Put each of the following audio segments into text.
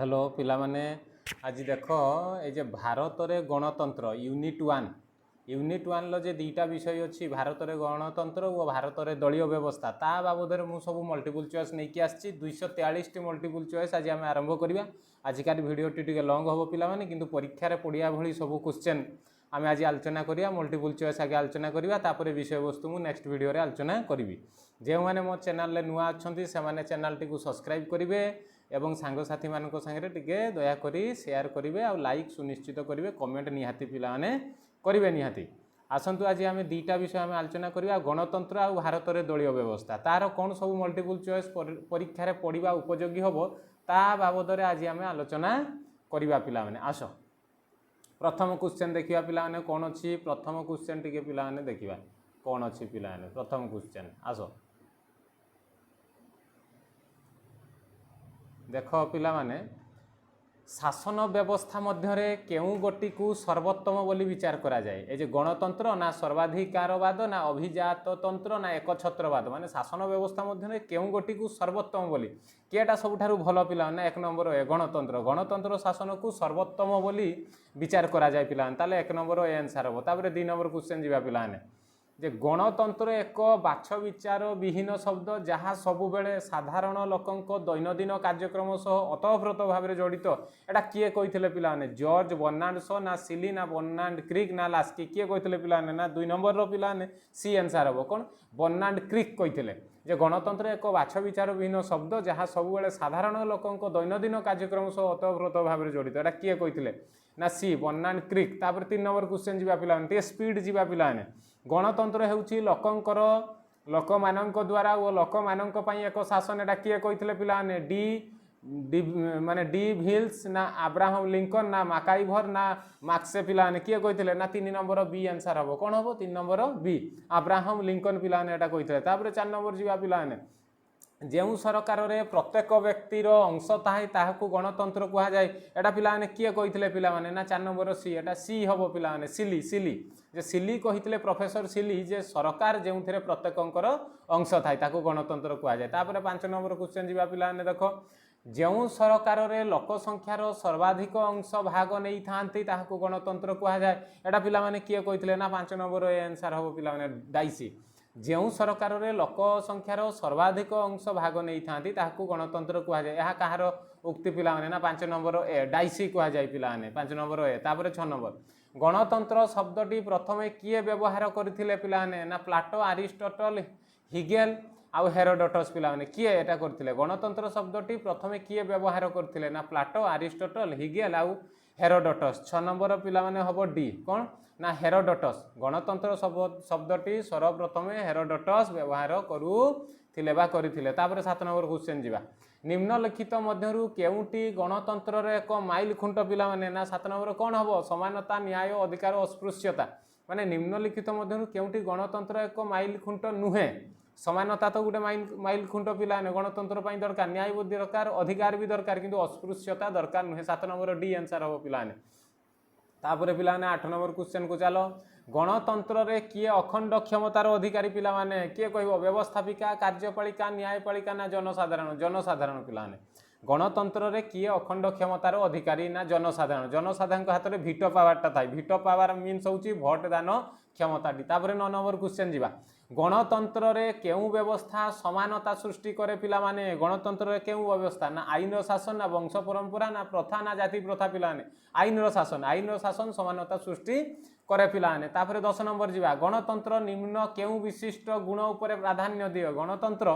Hello पिला माने आज देख ये भारत रे गणतंत्र यूनिट वन लो जे दीटा विषय अच्छी भारत रे गणतंत्र और भारत रे दलीय व्यवस्था ता बाबद मु सब मल्टीपल चॉइस नहीं कि आसी 243 मल्टीपल चॉइस आज आम आरंभ करवा। आजिकार भिडियोटी टे लंग हम पिला माने किंतु परीक्षा रे पड़िया भली सब क्वेश्चन आम आज आलोचना करिया। मल्टीपल चॉइस आगे आलोचना करिया तापर विषय वस्तु मु नेक्स्ट वीडियो रे आलोचना करी। जो मैंने मो चैनल रे नुआ अच्छी से चैनल टी सब्सक्राइब करेंगे एवं सांगसाथी मानक संगे टिके दयाकोरी शेयर करेंगे और लाइक सुनिश्चित करेंगे कमेंट निहाती पिला माने करेंगे निहाती। आसतु आज आम दीटा विषय आम आलोचना करिया गणतंत्र और भारत रे दलीय व्यवस्था तार कौन सब मल्टीपल चॉइस परीक्षा रे पढ़ा उपयोगी हम ता बाबद आज आम आलोचना करिया पिला माने। आस प्रथम क्वेश्चन देखिया पिला माने कौन अच्छी प्रथम क्वेश्चन टिके पिला माने देखिया कौन अच्छी पिला माने प्रथम क्वेश्चन आस देख पिला माने शासन व्यवस्था मध्यरे केउ गोटी को सर्वोत्तम बोली विचार करा जाए। ए जे गणतंत्र ना सर्वाधिकारवाद ना अभिजाततंत्र ना एकछत्रवाद माने शासन व्यवस्था मध्यरे केउ गोटी को सर्वोत्तम बोली केटा सबुठारु भल पिला ना एक नंबर ए गणतंत्र गणतंत्र शासन को सर्वोत्तम बोली विचार करा जाए पिला ताले एक नंबर ए आंसर हो। तापर 2 नंबर क्वेश्चन जीवा पिला ने जे गणतंत्र एक बाछ विचार विहीन शब्द जहाँ सबुबले साधारण लोकंक दैनंदिन कार्यक्रम सह अतःप्रत भाव में जड़ित एटा किए कही पिलाने जॉर्ज बर्नार्ड शॉ ना सिली ना बर्नार्ड क्रिक ना लास्की किए कही पिलाने ना 2 नंबर पिलाने सी आंसर हम कौन बर्नार्ड क्रिक कही जे गणतंत्र एक बाछ विचार विहीन शब्द जहाँ सबुबले साधारण लोकंक दैनंदिन कार्यक्रम सह अतःप्रत भाव में जड़ित एटा किए कही ना सी बर्नार्ड क्रिक। तापर 3 नंबर क्वेश्चन जीवा पिलाने स्पीड जीवा पिलाने गणतंत्र हेउची लोकंकर लोक मानक द्वारा और लोक मानक पई एक शासन एटा किए कहितले पिलाने डी माने डी व्हील्स ना अब्राहम लिंकन ना मैकाइवर ना मार्क्से पिलाने किए कहितले ना 3 नंबर बी आंसर हबो कोन हबो 3 नंबर बी अब्राहम लिंकन पिलाने एटा कहितले। तापर 4 नंबर जीवा पिलाने जेउ सरकार रे प्रत्येक व्यक्तिर अंश थाए ताहाकू गणतंत्र कहा जाए एटा पिलाने किए कहितले पिलाने ना 4 नंबर सी एटा सी हबो पिलाने सिली सिली जे सिली कहितले प्रोफेसर सिली जे सरकार जेउथिरे प्रत्येकंकर अंश थाए ताकू गणतंत्र कहा जाए। तापर 5 नंबर क्वेश्चन जीवा पिलाने देखो जेउ सरकार रे लोक संख्यार सर्वाधिक अंश भाग नहीं थांती ताहाकू गणतंत्र कहा जाए एटा पिलाने किए कहितले ना 5 नंबर ए आंसर हबो पिलाने डाइसी जेउ सरकार रे लोक संख्यार सर्वाधिक अंश भाग नहीं थांती ताहाकू गणतंत्र कहा जाए यह कहार उक्ति पिलाने ना 5 नंबर ए डाइसी कहा जाए पिलाने 5 नंबर ए। तापर 6 नंबर गणतंत्र शब्दटी प्रथमे किए व्यवहार करथिले पिलाने ना प्लाटो अरिस्टोटल हिगेल आउ हेरोडोटस पिलाने किए एटा करथिले गणतंत्र शब्दटी प्रथमे किए व्यवहार करथिले ना प्लाटो अरिस्टोटल हिगेल आउ हेरोडोटस। 6 नंबर पिलाने हबो डी कौन ना हेरोडोटस गणतंत्र शब्दटी सर्वप्रथमे हेरोडोटस व्यवहार करुथिले बा करिथिले। तापर 7 नंबर क्वेश्चन जीवा निम्नलिखित मध्यरु केउटी गणतंत्र रे एक माइल खुंट पिलाने ना 7 नंबर कौन हबो समानता न्याय अधिकार अस्पृश्यता माने निम्नलिखित मध्यरु केउटी गणतंत्र एक माइल खुंट नुहे समानता तो गोटे माइल खुंट पिलाने गणतंत्र पाई दरकार न्याय बुद्धि दरकार अधिकार भी दरकार किंतु अस्पृश्यता दरकार नुहे 7 नंबर डी आंसर हबो पिलाने। तापर पिलाने 8 नंबर क्वेश्चन को चलो गणतंत्र रे किए अखंड क्षमतार अधिकारी पिला माने किए कहबो व्यवस्थापिका कार्यपालिका न्यायपालिका ना जनसाधारण जनसाधारण पिलाने गणतंत्र रे किए अखंड क्षमतार अधिकारी ना जनसाधारण जनसाधारण हाथ में भिटो पावरटा थाए भिटो पावर मीन्स होची भोट दान क्षमताटी। तापर 9 नंबर क्वेश्चन जीवा गणतंत्र रे केउ व्यवस्था समानता सृष्टि करे पिला माने गणतंत्र रे केउ व्यवस्था ना आईन शासन ना वंश परंपरा ना प्रथा ना जाति प्रथा पिलाने आईन शासन समानता सृष्टि करे पिलाने। तापर 10 नंबर जीवा गणतंत्र निम्न केउ विशिष्ट गुण उपरे प्राधान्य दिए गणतंत्र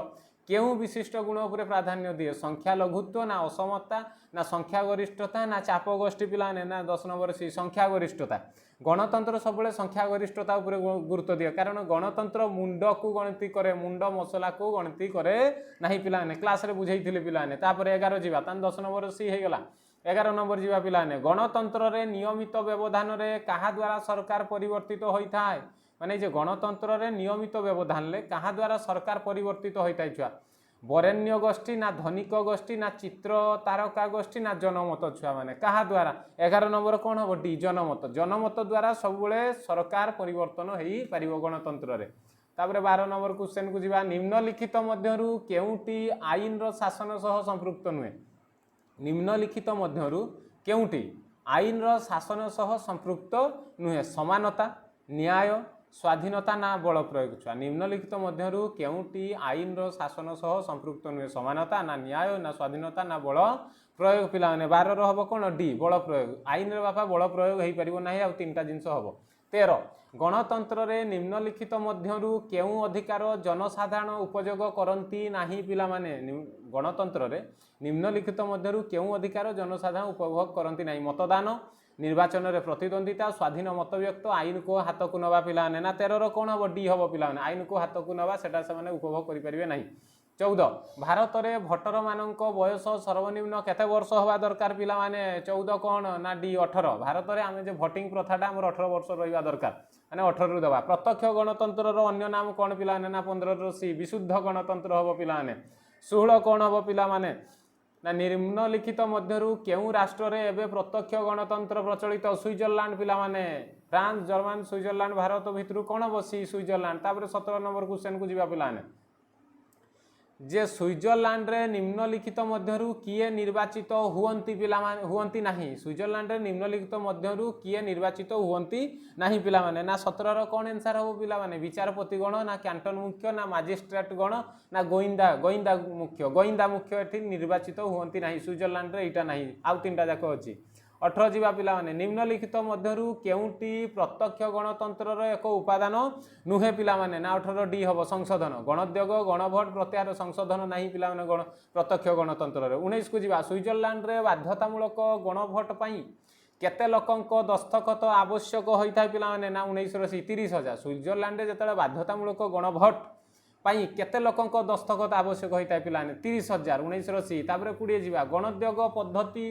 केउ विशिष्ट गुण उपरे प्राधान्य दिए संख्या लघुत्व ना असमता ना संख्या गरिष्ठता ना चाप गोष्ठी पिलाने ना 10 नंबर सी संख्या गरिष्ठता गणतंत्र सबले संख्या गरिष्ठता उपरे गुरुत्व दिए कारण गणतंत्र मुंड को गणति करे मुंड मसला को गणति करे नहीं पिलाने क्लास रे बुझाइथिले पिलाने। तापर 11 जीवा तान 10 नंबर सी हे गला 11 नंबर जीवा पिलाने गणतंत्र रे नियमित व्यवधान रे कहा द्वारा सरकार परिवर्तित होइथा माने जे गणतंत्र रे नियमित व्यवधान ले कहा द्वारा सरकार परिवर्तित होइता छुआ बरेण्य गोष्ठी ना धनिक गोष्ठी ना चित्र तारका गोष्ठी ना जनमत छुआ माने कहा द्वारा 11 नंबर कौन हम डी जनमत द्वारा सबुले सरकार परिवर्तन होई परिवो गणतंत्र रे। तापर 12 नंबर क्वेश्चन को जीवा निम्नलिखित मध्यरु केउटी आईन रो शासन सह संपृक्त नुहे निम्नलिखित मध्यरु केउटी आईनर शासन सह संपृक्त नुहे समानता न्याय स्वाधीनता ना बल प्रयोग छुआ निम्नलिखित मध्यरु केउटी आईनर शासन सह संपृक्त नुहे समानता ना न्याय ना स्वाधीनता ना बल प्रयोग पिला माने 12 रो हबो कोन डी बल प्रयोग आईन रे बापा बल प्रयोग हेई परिबो नाही आ तीनटा जिंस हबो 13 गणतंत्र रे निम्नलिखित मध्यरु केउ अधिकार जनसाधारण उपयोग करंती नाही पिला माने गणतंत्र रे निम्नलिखित मध्यरु केउ अधिकार जनसाधारण उपभोग करंती नाही मतदान निर्वाचन रे प्रतिद्वंदिता स्वाधीन मत व्यक्त आईन को हाथ को नवा पिला ना 13 रो कोन हबो डी हबो पिला माने आईन को हाथ को नवा सेटा से माने उपभोग करि परिबे नाही 14 भारत रे भोटर मानक बयस सर्वनिम्न केते वर्ष हवा दरकार पिला माने 14 कोन ना डी 18 भारत रे आमे जे भोटिंग प्रथाटा हमर 18 वर्ष रहिबा दरकार माने 18 रु दबा प्रत्यक्ष गणतंत्र रो अन्य नाम कोन पिला माने ना 15 रो सी विशुद्ध गणतंत्र हबो पिला माने 16 कोन हबो पिला माने ना निम्नलिखित मध्यरु केउ राष्ट्र रे एबे प्रत्यक्ष गणतंत्र प्रचलित स्विट्जरलैंड पिला माने फ्रांस जर्मन स्विट्जरलैंड भारत भितरु कोन बसी स्विट्जरलैंड तापर 17 नंबर क्वेश्चन को जिबा पिला माने जे स्विट्जरलैंड रे निम्नलिखित मध्यरु किए निर्वाचित हुवंती पिला माने हुवंती नाही स्विट्जरलैंड रे निम्नलिखित मध्यरु किए निर्वाचित हुवंती नाही पिला माने ना 17 रो कोन आंसर हो पिला माने विचारपति गण ना कैंटन मुख्य ना मजिस्ट्रेट गण ना गोइंदा मुख्य एठी निर्वाचित हुवंती नाही स्विट्जरलैंड रे एटा नाही आउ तीनटा जाक अछि 18 जीवा पिला माने निम्नलिखित मध्यरु केउटी प्रत्यक्ष गणतंत्र रो एक उपादान नुहे पिला माने ना 18 डी हबो संशोधन गणोद्योग गणभोट प्रत्याहार संशोधन नाही पिला माने गण प्रत्यक्ष गणतंत्र रे 19 को जीवा स्विट्जरलैंड रे बाध्यतामूलक गणभोट पई केते लोकंक दस्तखत आवश्यक होइथाय पिला माने ना 19 रो 30000 स्विट्जरलैंड रे जतले बाध्यतामूलक गणभोट पई केते लोकंक दस्तखत आवश्यक होइथाय पिला माने 30000 19 रो 20 तापर 20 जीवा गणोद्योग पद्धति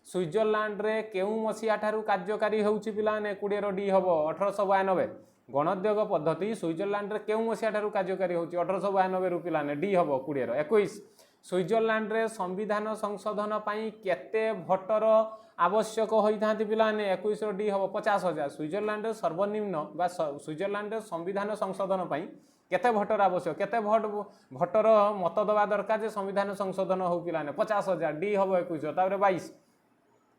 स्विट्जरलैंड रे केउ मसिया ठारू कार्यकारी होउची पिला माने 20 रो डी हबो 1892 गणोद्योग पद्धति स्विट्जरलैंड रे केउ मसिया ठारू कार्यकारी होउची 1892 रु पिला माने डी हबो 20 रो 21 स्विट्जरलैंड रे संविधान संशोधन पई केते भोटर आवश्यक होइथांती पिला माने 21 रो डी हबो 50000 स्विट्जरलैंड रे सर्वनिम्न बा स्विट्जरलैंड रे संविधान संशोधन पई केते भोटर आवश्यक केते भोटर मत दबा दरकार जे संविधान संशोधन हो पिला माने 50000 डी हबो 21 तापर 22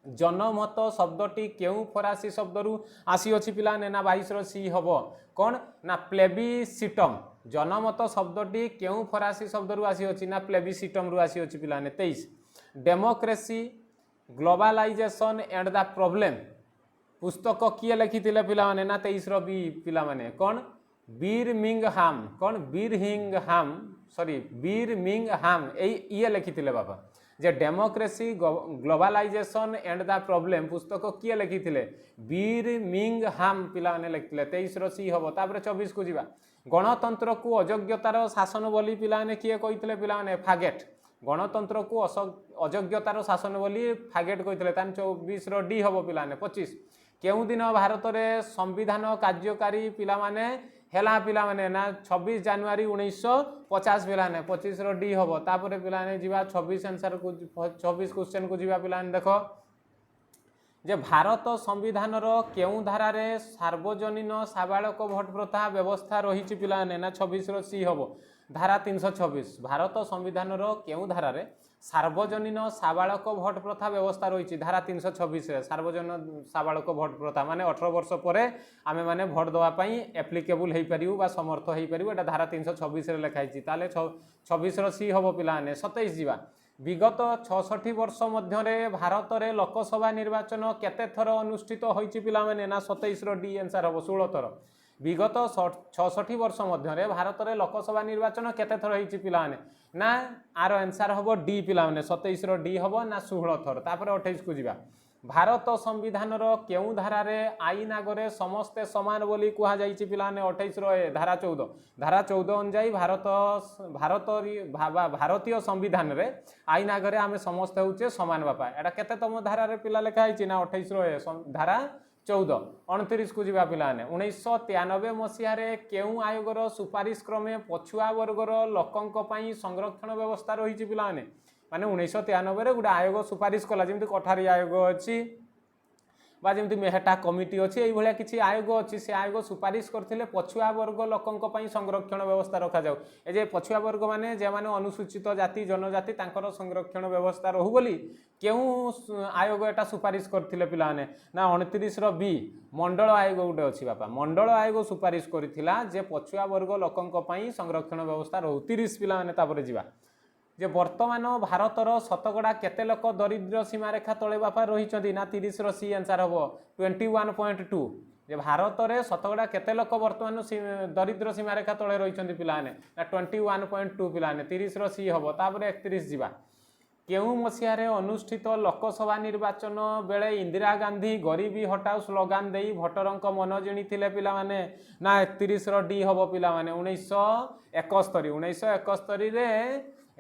जनमत शब्दटी केउ फरासी शब्दरू आसी अछि पिला ने ना 22 रो सी हबो कोन ना प्लेबिसिटम जनमत शब्दटी केउ फरासी शब्दरू आसी अछि ना प्लेबिसिटम रु आसी अछि पिला ने 23 democracy globalisation and the problem पुस्तक किए लिखिथिले पिला माने ना 23 रो बी पिला माने कोन बिरमिंगहाम कोन बिरमिंगहाम ये लिखिथिले बाबा जे democracy globalisation and the problem पुस्तक किए लिखिथिले बिरमिंगहाम पिला माने लिखिथिले 23 रो सी हबो तापर 24 को जीवा गणतंत्र को अयोग्यतार शासन बोली पिला माने किए कहिथिले पिला माने फागेट गणतंत्र को अयोग्यतार शासन बोली फागेट कहिथिले तान 24 रो डी हबो पिला माने 25 केउ दिन भारत रे संविधान कार्यकारी पिला माने हेला पिला माने ना 26 जनवरी 1950 पिला ने 25 रो डी हबो तापर पिला ने जीवा 26 आंसर को 24 क्वेश्चन को जीवा पिला ने देखो जे भारत संविधान रो केउ धारा रे सार्वजनीन साबालक भोट प्रथा व्यवस्था रहिछि पिला ने ना 26 रो सी हबो धारा 326 भारत संविधान रो केउ धारा रे सार्वजनीन साबालक भोट प्रथा व्यवस्था रही धारा 326 रे सार्वजनीन साबालक भोट प्रथा माने 18 वर्ष परे आमे माने भोट दवा पई एप्लीकेबल हेई परिबु बा समर्थ हेई परिबु एटा धारा 326 रे लिखाई छि ताले 26 रो सी हबो पिला ने 27 जीवा विगत 66 वर्ष मध्य रे भारत रे लोकसभा निर्वाचन केते थर अनुष्ठित होईछि पिला माने ना 27 रो डी आंसर हबो 16 थर विगत 66 वर्ष मध्य भारत में लोकसभा निर्वाचन केते थर होईछि पिला माने ना आर आंसर हबो डी पिला माने 27 रो डी हबो ना 16 थर तापर 28 को जीवा भारत संविधान रो केउ धारा रे आईन आगरे समस्ते समान बोली कुहा जाईछि पिला माने 28 रो धारा 14 अनुसार भारतीय संविधान रे आईन आगरे आमे समस्ते होचे समान बापा एटा केते तम धारा रे पिला लेखा आइछि ना 28 रो धारा 14 29 को जीवा पिला ने 1993 मसीह रे केउ आयोगर सुपारिश क्रमे पछुआ वर्गर लोकंक पई संरक्षण व्यवस्था रही पिला माने 1993 रे गुडा आयोग सुपारिश कला जेमति कोठारी आयोग अछि बा जमी मेहटा कमिटी अच्छी ये किसी आयोग अच्छी से आयोग सुपारिश करते पछुआ वर्ग लोकों संरक्षण व्यवस्था रखा जाऊ ए पछुआ वर्ग मैंने जो मैंने अनुसूचित जाति जनजाति तांकर संरक्षण व्यवस्था रहू बोली क्यों आयोग एटा सुपारिश करते पिलाने ना 29 बी मंडल आयोग गोटे अच्छी बापा मंडल आयोग सुपारिश करथिला जे पछुआ वर्ग लोकों संरक्षण व्यवस्था रहू 30 पिला माने तापर जीवा जे वर्तमान भारतर शतकड़ा केते लोक दरिद्र सीमारेखा तले बापा रही ना 30 सी आंसर हम 21.2 जे भारत में शतकड़ा केते लोक वर्तमान दरिद्र सीमारेखा तले रही पिलाने ना 21.2 पिलाने 30 सी हम तापर 31 जीवा केउ मसीह अनुष्ठित लोकसभा निर्वाचन बेले इंदिरा गांधी गरीबी हटाओ स्लोगान दे भोटरंक मन जिणी पिला माने ना 31 डी हम पिला माने 1971 रे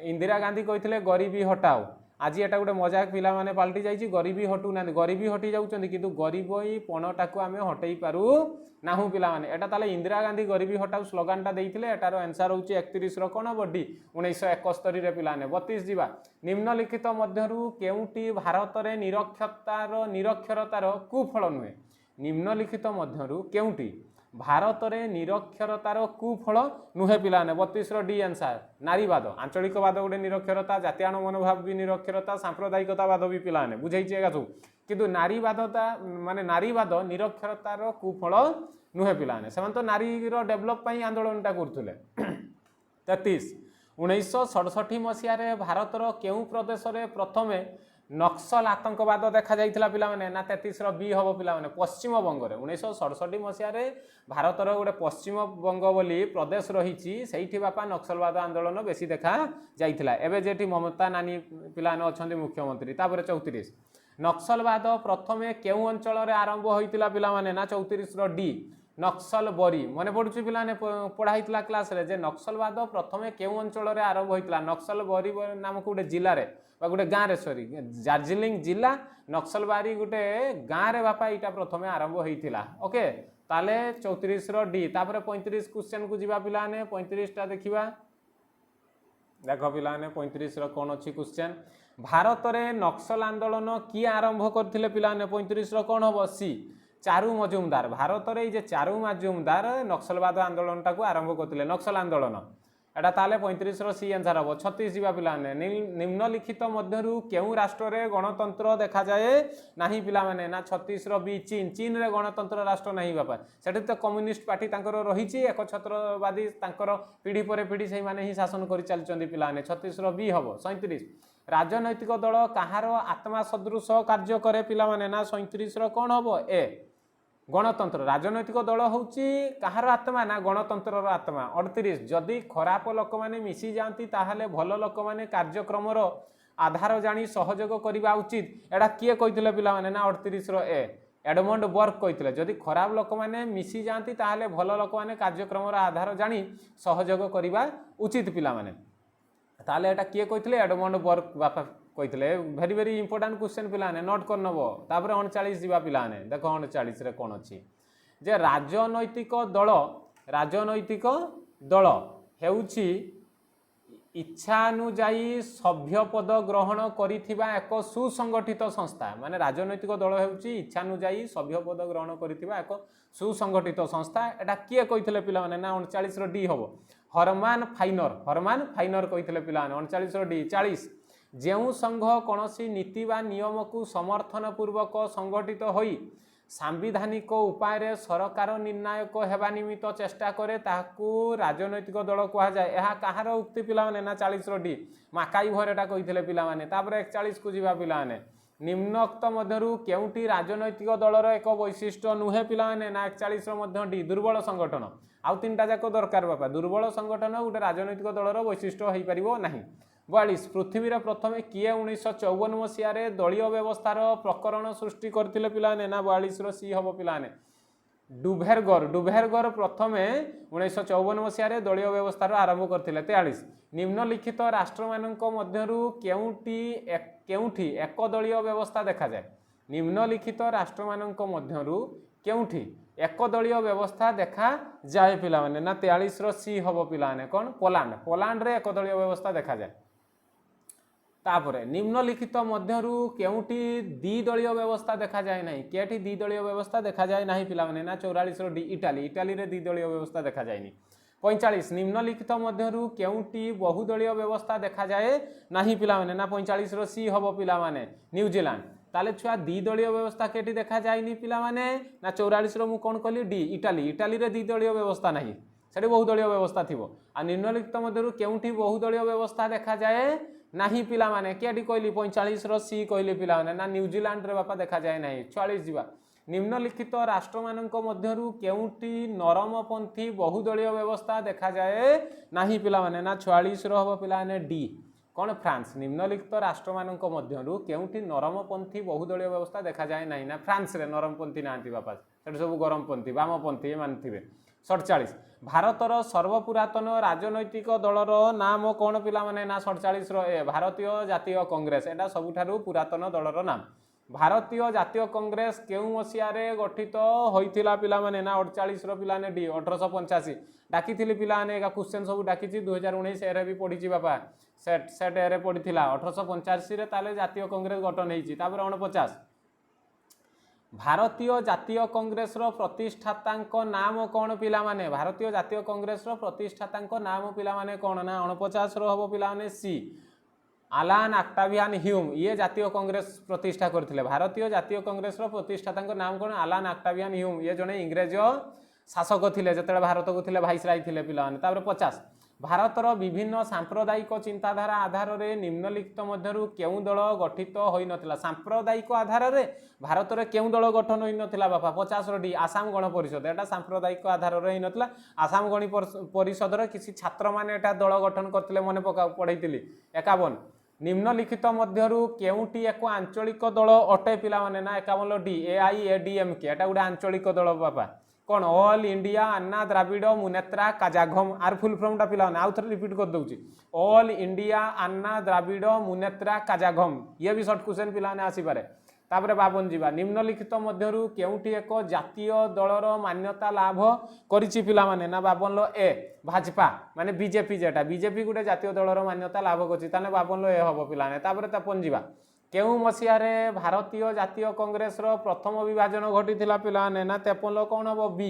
इंदिरा गांधी कहते गरीबी हटाओ आज एटा गोटे मजाक पिला माने पाल्टी जाइए गरीबी हटू ना गरीबी हटी जाऊँच किंतु गरीबी पणटा को आम हटई पारू ना पिला माने एटा ताले इंदिरा गांधी गरीबी हटाओ स्लोगानटा देइथिले एटार आंसर होची 31 रो कोन बडी 1971 रे पिलाने 32 जीवा निम्नलिखित मध्यरु केउटी भारत रे निरक्षरतार कुफल नुहे निम्नलिखित मध्यरु केउटी भारत में निरक्षरतार कुफल नुहे पिलाने 32 डी आंसर नारीवाद आंचलिकवाद गोटे निरक्षरता जातीयाण मनोभाव भी निरक्षरता सांप्रदायिकतावाद भी पिलाने बुझाई सब किंतु नारीवादता माने नारीवाद निरक्षरतार कुफल नुहे पिलाने से तो नारीर डेभलप आंदोलनटा करथुले 33 1967 मसीह भारतर केउ प्रदेश में प्रथमे नक्सल आतंकवाद देखा जाइथिला पिला माने ना 33 बी हम पिला माने पश्चिम बंग रे 1967 मसीह भारतर गोटे पश्चिम बंग बोली प्रदेश रही से बापा नक्सलवाद आंदोलन बेसी देखा जाइथिला एबे जेठी ममता नानी पिला अछंती मुख्यमंत्री तापर 34 नक्सलवाद प्रथमे केउ अंचल रे आरंभ होइतिला पिला माने ना 34 डी नक्सल बरी मन पड़ुछि पिलाने पढ़ाई क्लास रे जे नक्सलवाद प्रथमे केउ अंचल रे आरंभ होइतिला नक्सल बरी नामक गोटे जिले रे गोटे गाँव रे सॉरी दार्जिलिंग जिला नक्सलबारी गोटे गाँव रे बापा यहाँ प्रथमे आरंभ होइतिला ओके ताले 34 डी तापर 35 क्वेश्चन को जीवा पिलाने 35 टा देखिबा देख पिलाने 35 कौन अच्छी क्वेश्चन भारत में नक्सल आंदोलन किए आरंभ करथिले पिलाने 35 कौन हम सी चारू मजुमदार भारत में ये चारू मजुमदार नक्सलवाद आंदोलन टाक आरंभ करथिले नक्सल आंदोलन एटा ताले 35 सी आंसर हम 36 जीवा पिलाने निम्नलिखित मध्यरु केउ राष्ट्र रे गणतंत्र देखा जाए नाही पिला माने ना 36 बी चीन चीन रे गणतंत्र राष्ट्र नाही बापा सेठी तो कम्युनिस्ट पार्टी तांकर रहिछि एक छत्रवादी तांकर पीढ़ी पर पीढ़ी से माने ही शासन करि चलचंदी पिलाने 36 बी हम 37 राजनैतिक दल कहार आत्मा सदृश कार्य करे पिला माने ना 37 कौन हम ए गणतंत्र राजनैतिक दल होची कहार आत्मा ना गणतंत्र आत्मा 38 जदि खराब लोक माने मिसी जाती ताहले भल लोक माने कार्यक्रम आधार जानी सहयोग करने उचित एटा किए कहिथिले पिला माने ना 38 ए एडमंड बर्ग कहिथिले जदि खराब लोक माने मिसी जाती ताहले भल लोक माने कार्यक्रम आधार जानी सहयोग करने उचित पिला माने ताहले एटा किए कहिथिले एडमंड बर्ग बापा कहिथिले वेरी वेरी इंपोर्टेंट क्वेश्चन पिलाने नोट कर नब तापर 39 जीवा पिलाने देख 39 रे कौन अच्छी जे राजनैतिक दल हेउछि इच्छानुजाई सभ्य पद ग्रहण करिथिबा एक सुसंगठित संस्था माने राजनैतिक दल हेउछि इच्छानुजाई सभ्य पद ग्रहण करिथिबा एक सुसंगठित संस्था एटा किए कहिथिले पिला माने ना 39 डी हबो हरमान फाइनर कहिथिले पिला माने 39 डी 40 जेउ संघ कौनसी नीति बा नियम को समर्थन पूर्वक संगठित होई सांविधानिक उपाय रे सरकार निर्णायक हेबा निमित्त चेष्टा करे ताकू राजनैतिक दल कहा जाए यह कहार उक्ति पिला माने ना 40 डी माकाई भरेटा कहिथिले पिला माने तापर 41 को जीवा पिला माने निम्नोक्त मध्यरु केउटी राजनैतिक दलर एक वैशिष्ट्य नुहे पिला माने ना 41 मध्य डी दुर्बल संगठन आउ तीनटा जाक दरकार बापा दुर्बल संगठन गोटे राजनैतिक दलर वैशिष्ट्य हो पारिबो नाही 42 पृथ्वी प्रथमे किए 1954 मसीह दलीय व्यवस्थार प्रकरण सृष्टि करथिले पिलाने ना 42 सी हम पिलाने डुभेरगर प्रथमे 1954 मसीह दलीय व्यवस्थार आरंभ करथिले 43 निम्नलिखित राष्ट्र मानक मध्यरु केउठी एक दलीय व्यवस्था देखा जाए निम्नलिखित राष्ट्र मानक मध्यरु केउठी एक दलीय व्यवस्था देखा जाए पिला माने ना 43 सी हम पिलाने कौन पोलैंड रे एक दलीय व्यवस्था देखा जाए तापर निम्नलिखित मध्यरु केउटी द्विदलीय व्यवस्था देखा जाए नहीं केठी द्विदलीय व्यवस्था देखा जाए नहीं पिला माने ना 44 रो डी इटाली इटाली रे द्विदलीय व्यवस्था देखा जाएनी 45 निम्नलिखित मध्यरु केउटी बहुदलीय व्यवस्था देखा जाए नहीं पिला माने ना 45 रो सी हबो पिला माने न्यूजीलैंड ताले छुआ द्विदलीय व्यवस्था केठी देखा जाएनी पिला माने ना 44 रो मु कोन कहली डी इटाली इटाली रे द्विदलीय व्यवस्था नहीं सेठी बहुदलीय व्यवस्था थिबो आ निम्नलिखित मध्यरु केउटी बहुदलीय व्यवस्था देखा जाए नाही पिला माने केडी कहली 45 रो सी कहली पिला माने ना न्यूजीलैंड रे बापा देखा जाए नहीं 44 जीवा निम्नलिखित राष्ट्र मानक मध्यरु केउटी नरमपंथी बहुदलीय व्यवस्था देखा जाए नाही पिला माने ना 46 रो हबो पिला माने डी कौन फ्रांस निम्नलिखित राष्ट्र मानक मध्यरु केउटी नरमपंथी बहुदलीय व्यवस्था देखा जाए नहीं ना फ्रांस रे नरमपंथी नांती बापा सेठ सब गरमपंथी वामपंथी मानथिबे 47 भारतर सर्वपुरातन राजनैतिक दलर नाम कौन पिला माने ना 47 रो ए भारतीय जातीय कांग्रेस एटा सबुठारु पुरातन दलर नाम भारतीय जातीय कांग्रेस केउ मसिया रे गठित होइथिला पिला माने ना 48 रो पिला ने डी 1885 डाकिथिली पिला ने का क्वेश्चन सब डाकिछि 2019 एरे भी पढिछि बापा सेट एरे पढिथिला 1885 रे ताले जातीय कांग्रेस गठन हेछि तापर 49 भारतीय जातीय कांग्रेस रो प्रतिष्ठातांक नाम कौन पिला माने भारतीय जातीय कांग्रेस रो प्रतिष्ठातांक नाम पिला माने कौन ना 49 रो हबो पिला माने सी आलान ऑक्टावियन ह्यूम ये जातीय कांग्रेस प्रतिष्ठा करथिले भारतीय जातीय कांग्रेस रो प्रतिष्ठातांक नाम कौन आलान ऑक्टावियन ह्यूम ये जने इंग्रेज शासक थिले जतले भारत को थिले भाइसराय थिले पिला माने तापर 50 भारतर विभिन्न सांप्रदायिक चिंताधारा आधार रे निम्नलिखित मध्यरु केउ दल गठित होई नथिला सांप्रदायिक आधार रे भारत रे केउ दल गठन होई नथिला बापा 50 रो डी आसाम गण परिषद एटा सांप्रदायिक आधार रे होई नथिला आसाम गण परिषद रे किसी छात्र माने एटा दल गठन करथिले मने पढैतिली 51 निम्नलिखित मध्यरु केउटी एको आंचलिक दल अटे पिला माने ना 51 डी एआईएडीएमके एटा गुडा आंचलिक दल बापा कौन ऑल इंडिया अन्ना द्राविड़ मुनेत्रा काजाघम आर फुल फॉर्म टा पिला आउ थरे रिपीट कर दउची ऑल इंडिया अन्ना द्राविड़ मुनेत्रा काजाघम ये भी शॉर्ट क्वेश्चन पिला ने आसी पारे तापरे 52 जीवा निम्नलिखित मध्यरु केउटी एको जातीय दलर मान्यता लाभ करिछि पिला माने ना 52 ए भाजपा माने बीजेपी जेटा बीजेपी गुटे जातीय दलर मान्यता लाभ करछि ताने 52 ए हबो पिला ने तापरे 53 जीवा केउ मसिया रे भारतीय जातीय कांग्रेस रो प्रथम विभाजन घटिथिला पिला ने ना 53 कौन हबो बी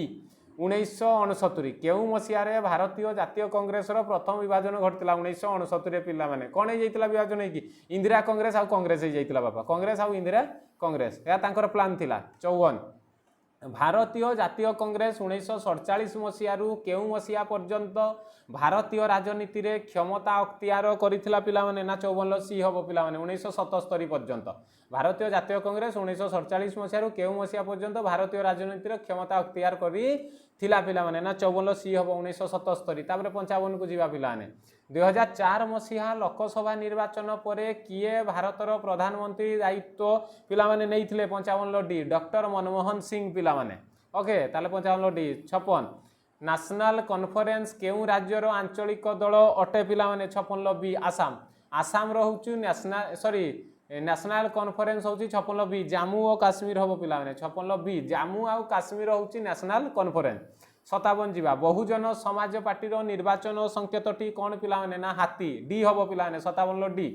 1969 केउ मसिया रे भारतीय जातीय कांग्रेस रो प्रथम विभाजन घटिथिला 1969 रे पिला माने कोन हे जैतिला विभाजन हे कि इंदिरा कांग्रेस आ कांग्रेस हे जैतिला बापा कांग्रेस आ इंदिरा कांग्रेस या तांकर प्लान थिला 54 भारतीय जातीय कांग्रेस 1947 मसियारू केउ मसिया पर्यंत भारतीय राजनीति रे क्षमता अख्तियार करिथिला पिला माने ना 54 सी हबो पिला माने 1977 पर्यंत भारतीय जातीय कांग्रेस 1947 मसियारू केउ मसिया पर्यंत भारतीय राजनीति रे क्षमता अख्तियार करी थिला पिला माने ना 54 सी हबो 1977 तापर 55 को जीवा पिला माने 2004 मसिहा लोकसभा निर्वाचन परे किए भारतर प्रधानमंत्री दायित्व पिला माने नैथिले 55 डी डॉक्टर मनमोहन सिंह पिला माने ओके ताले 55 डी 56 नेशनल कॉन्फ्रेंस केउ राज्यर आंचलिक दल अटे पिला माने 56 बी आसाम आसाम रहउचु नेशनल कॉन्फ्रेंस होची 56 बी जम्मू और काश्मीर हबो पिला माने 56 बी जम्मू और काश्मीर होची नेशनल कॉन्फ्रेंस 57 जीवा बहुजन समाज पार्टी रो निर्वाचन संकेतटी कौन पिला माने ना हाथी डी हबो पिला माने 57 डी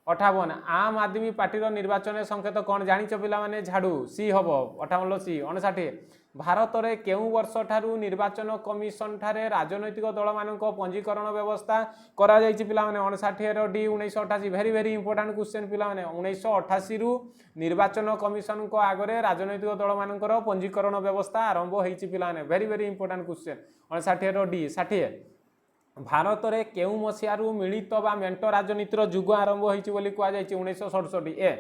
58 आम आदमी पार्टी रो निर्वाचन संकेत कौन जानिच पिला माने झाड़ू सी हबो 58 सी 59 भारत रे केउ वर्ष ठारू निर्वाचन कमिशन ठारे राजनैतिक दल मानक पंजीकरण व्यवस्था करा जायछि पिला माने 59 रो D 1988 very very important question पिला माने 1988 रु निर्वाचन कमिशन को आगरे राजनैतिक दल मानकर पंजीकरण व्यवस्था आरंभ होइछि पिला माने वेरी वेरी इंपोर्टेंट क्वेश्चन 59 रो डी 60 भारत रे केउ मसियारू मिलित बा मेंट राजनीतिर जुग आरंभ होइछि बोली कुआ जायछि 1967 ए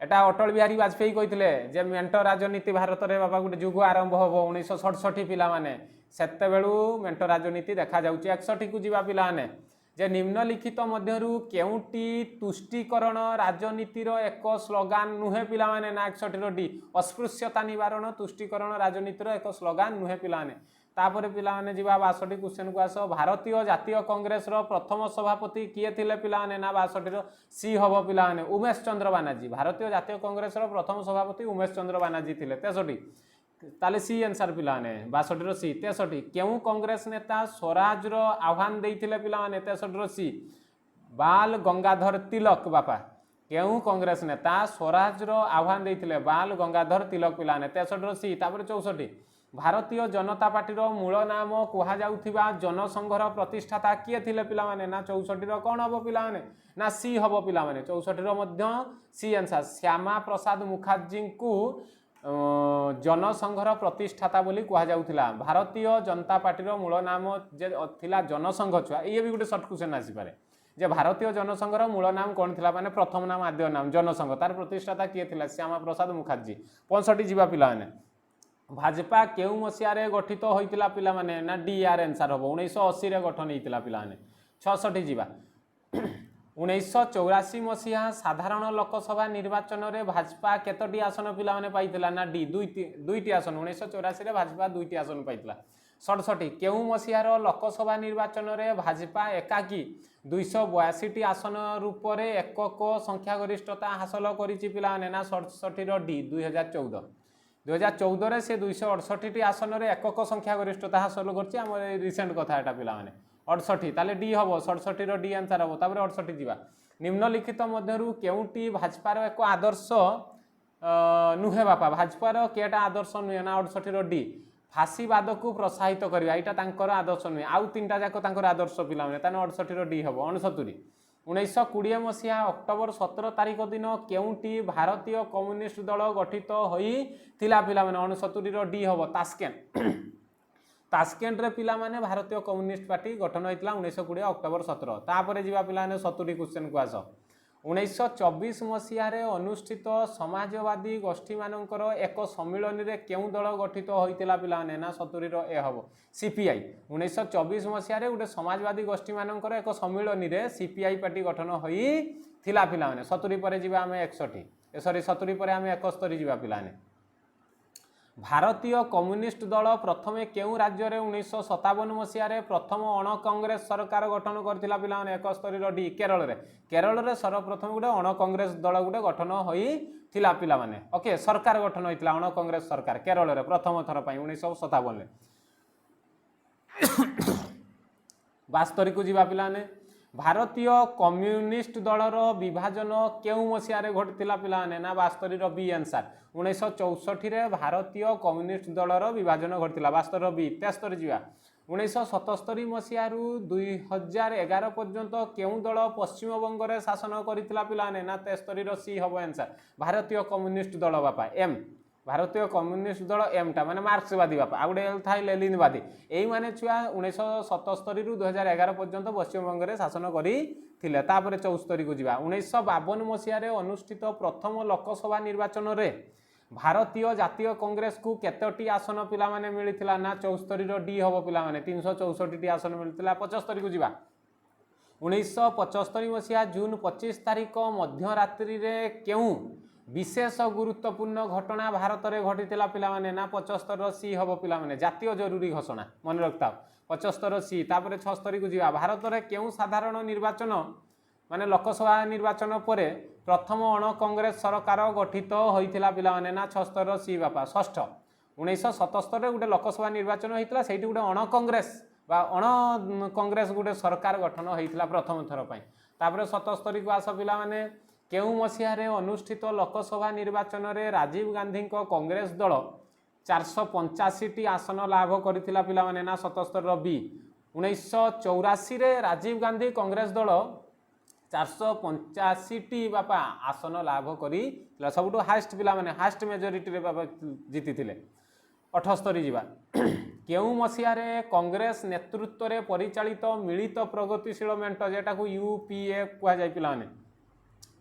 एटा अटल बिहारी वाजपेयी कहिथिले जे मेंट राजनीति भारत रे बाबा गुटे जुग आरंभ होबो 1967 पिला माने सेते बेलू मेंट राजनीति देखा जाउछि 61 को जीवा पिला माने जे निम्नलिखित मध्यरु केउटी तुष्टिकरण राजनीतिर एक स्लोगान नुहे पिला माने ना 61 रो डी अस्पृश्यता निवारण तुष्टिकरण राजनीतिर एक स्लोगान नुहे पिला माने तापर पिला माने जीवा 62 क्वेश्चन को आसो भारतीय जातीय कांग्रेस रो प्रथम सभापति किए थिले पिला माने ना 62 रो सी हबो पिला माने उमेश चंद्र बानार्जी भारतीय जातीय कांग्रेस रो प्रथम सभापति उमेश चंद्र बानार्जी थिले 63 ताले सी आंसर पिला माने 62 रो सी 63 केउ कांग्रेस नेता स्वराज रो आह्वान देइथिले पिला माने 63 रो सी बाल गंगाधर तिलक बापा केउ कांग्रेस नेता स्वराज्र आह्वान देते बाल गंगाधर तिलक पिलाने 63 सी 64 भारतीय जनता पार्टीर मूल नाम कहुवा जनसंघर प्रतिष्ठाता किए थिले पिलाने ना 64 कौन हम पिलाने ना सी हम पिलाने 64 सी आंसर श्यामा प्रसाद मुखर्जी को जनसंघर प्रतिष्ठाता बोली कहुला भारतीय जनता पार्टीर मूल नाम जे थिला जनसंघ छुआ ये भी गोटे सर्ट क्वेश्चन आसीपे जे भारतीय जनसंघर मूल नाम कौन थिला माने प्रथम नाम आद्य नाम जनसंघ तार प्रतिष्ठाता किए थिला श्यामा प्रसाद मुखर्जी 65 जीवा पिलाने भाजपा केउ मसीहारे गठित होइतिला पिलाने ना डी आर आंसर हम 1980 रे गठन होइतिला पिलाने 66 जीवा 1984 मसीहा साधारण लोकसभा निर्वाचन में भाजपा केतोटी आसन पिलाने पाइतिला ना डी दुईटी आसन 1984 रे भाजपा दुईटी आसन पाइतिला 67 केउ मसीहार लोकसभा निर्वाचन में भाजपा एकाकी 282 आसन रूप में एकक संख्यागरिष्ठता हासिल करिछि पिलाने ना 67 डी 2014 से 268 आसन में एकक संख्यागरिष्ठता हासिल करछि हम रिसेंट कथा एटा पिलाने 68 ताले डी हम 67 डी आंसर हम तापर 68 जीवा निम्नलिखित मध्यरु केउटी भाजपार एक आदर्श नुहे बापा भाजपार केटा आदर्श नुहे ना 68 डी फाशीवाद को प्रोत्साहित करवा यहाँ तांकर आदर्श नुहे आउ तीन टा जाक तांकर आदर्श पिलाने ताने 68 डी हम 69 1920 मसीहा अक्टोबर 17 तारिख दिन केउटी भारतीय कम्युनिस्ट दल गठित होइतिला पिलाने 69 डी हम तास्केंट रे पिला माने भारतीय कम्युनिस्ट पार्टी गठन होइतिला 1920 अक्टोबर 17 तापर जीवा पिलाने 70 क्वेश्चन को आस 1924 मसीह अनुष्ठित समाजवादी गोष्ठी मानकर एक सम्मिलन रे केउ दल गठित होइतिला पिलाने ना 70 रो ए हबो सीपीआई 1924 मसीह गोटे समाजवादी गोष्ठी मानकर एक सम्मिलन रे सीपीआई पार्टी गठन होइतिला पिलाने 70 पर जीवा आमे 61 सॉरी 70 पर आमे 71 जीवा पिलाने भारतीय कम्युनिस्ट दल प्रथमे केउ राज्य में 1957 मसीह प्रथम अण कांग्रेस सरकार गठन करथिला पिलाने 71 डी केरल रे सर्वप्रथम गोटे अण कांग्रेस दल गोटे गठन होइतिला पिलाने ओके सरकार गठन होइतिला अण कांग्रेस सरकार केरल रे प्रथम थर पई 1957 72 को जीवा पिलाने भारतीय कम्युनिस्ट दलर विभाजन केउ मसीह घटिला पिलाने ना 72 बी आंसर 1964 रे भारतीय कम्युनिस्ट दलर विभाजन घटिला 72 बी 73 जीवा 1977 मसीह 2011 पर्यंत केउ दल पश्चिम बंग रे शासन करथिला पिलाने ना 73 सी हम आंसर भारतीय कम्युनिस्ट दल बापा एम भारतीय कम्युनिस्ट दल एमटा माने मार्क्सवादी बापा आ गोटे था लेनिनवादी यही माने छुआ 1977 रु 2011 पर्यंत पश्चिम बंग रे शासन करथिले तापर 74 को जीवा 1952 मसीह अनुष्ठित प्रथम लोकसभा निर्वाचन रे भारतीय जातीय कांग्रेस को केतोटी आसन पिला माने मिलिथिला ना 74 डी हम पिला माने 364 टी आसन मिलिथिला 75 को जीवा 1975 मसीहा जून 25 तारिख मध्यरात्रि रे केउ विशेष गुरुत्वपूर्ण घटना भारत में घटी पिलाने ना 75 सी हम पिलाने जातीय जरूरी घोषणा मन रखता 75 सी तापर 76 को जीवा भारत में केउ साधारण निर्वाचन माने लोकसभा निर्वाचन पर प्रथम अण कांग्रेस सरकार गठित होइतिला पिलाने ना 76 सी बापा षष्ठ 1977 गोटे लोकसभा निर्वाचन होइतिला सेठी गोटे अण कांग्रेस बा अण कांग्रेस गोटे सरकार गठन होइतिला प्रथम थर पई तापर 77 को आस पिलाने केउ मसीह अनुष्ठित लोकसभा निर्वाचन में राजीव गांधी कांग्रेस दल 485 आसन लाभ करथिला पिलाने ना 77 बी 1984 रे राजीव गांधी कांग्रेस दल 485 बापा आसन लाभ करी सबुठु हाइस्ट पिलाने हाइस्ट मेजोरिटी रे बापा जीति थिले 78 जीवा केउ मसीह कांग्रेस नेतृत्व रे परिचालित मिलित प्रगतिशील मेंट जेटा को यूपीए कह जाय पिलाने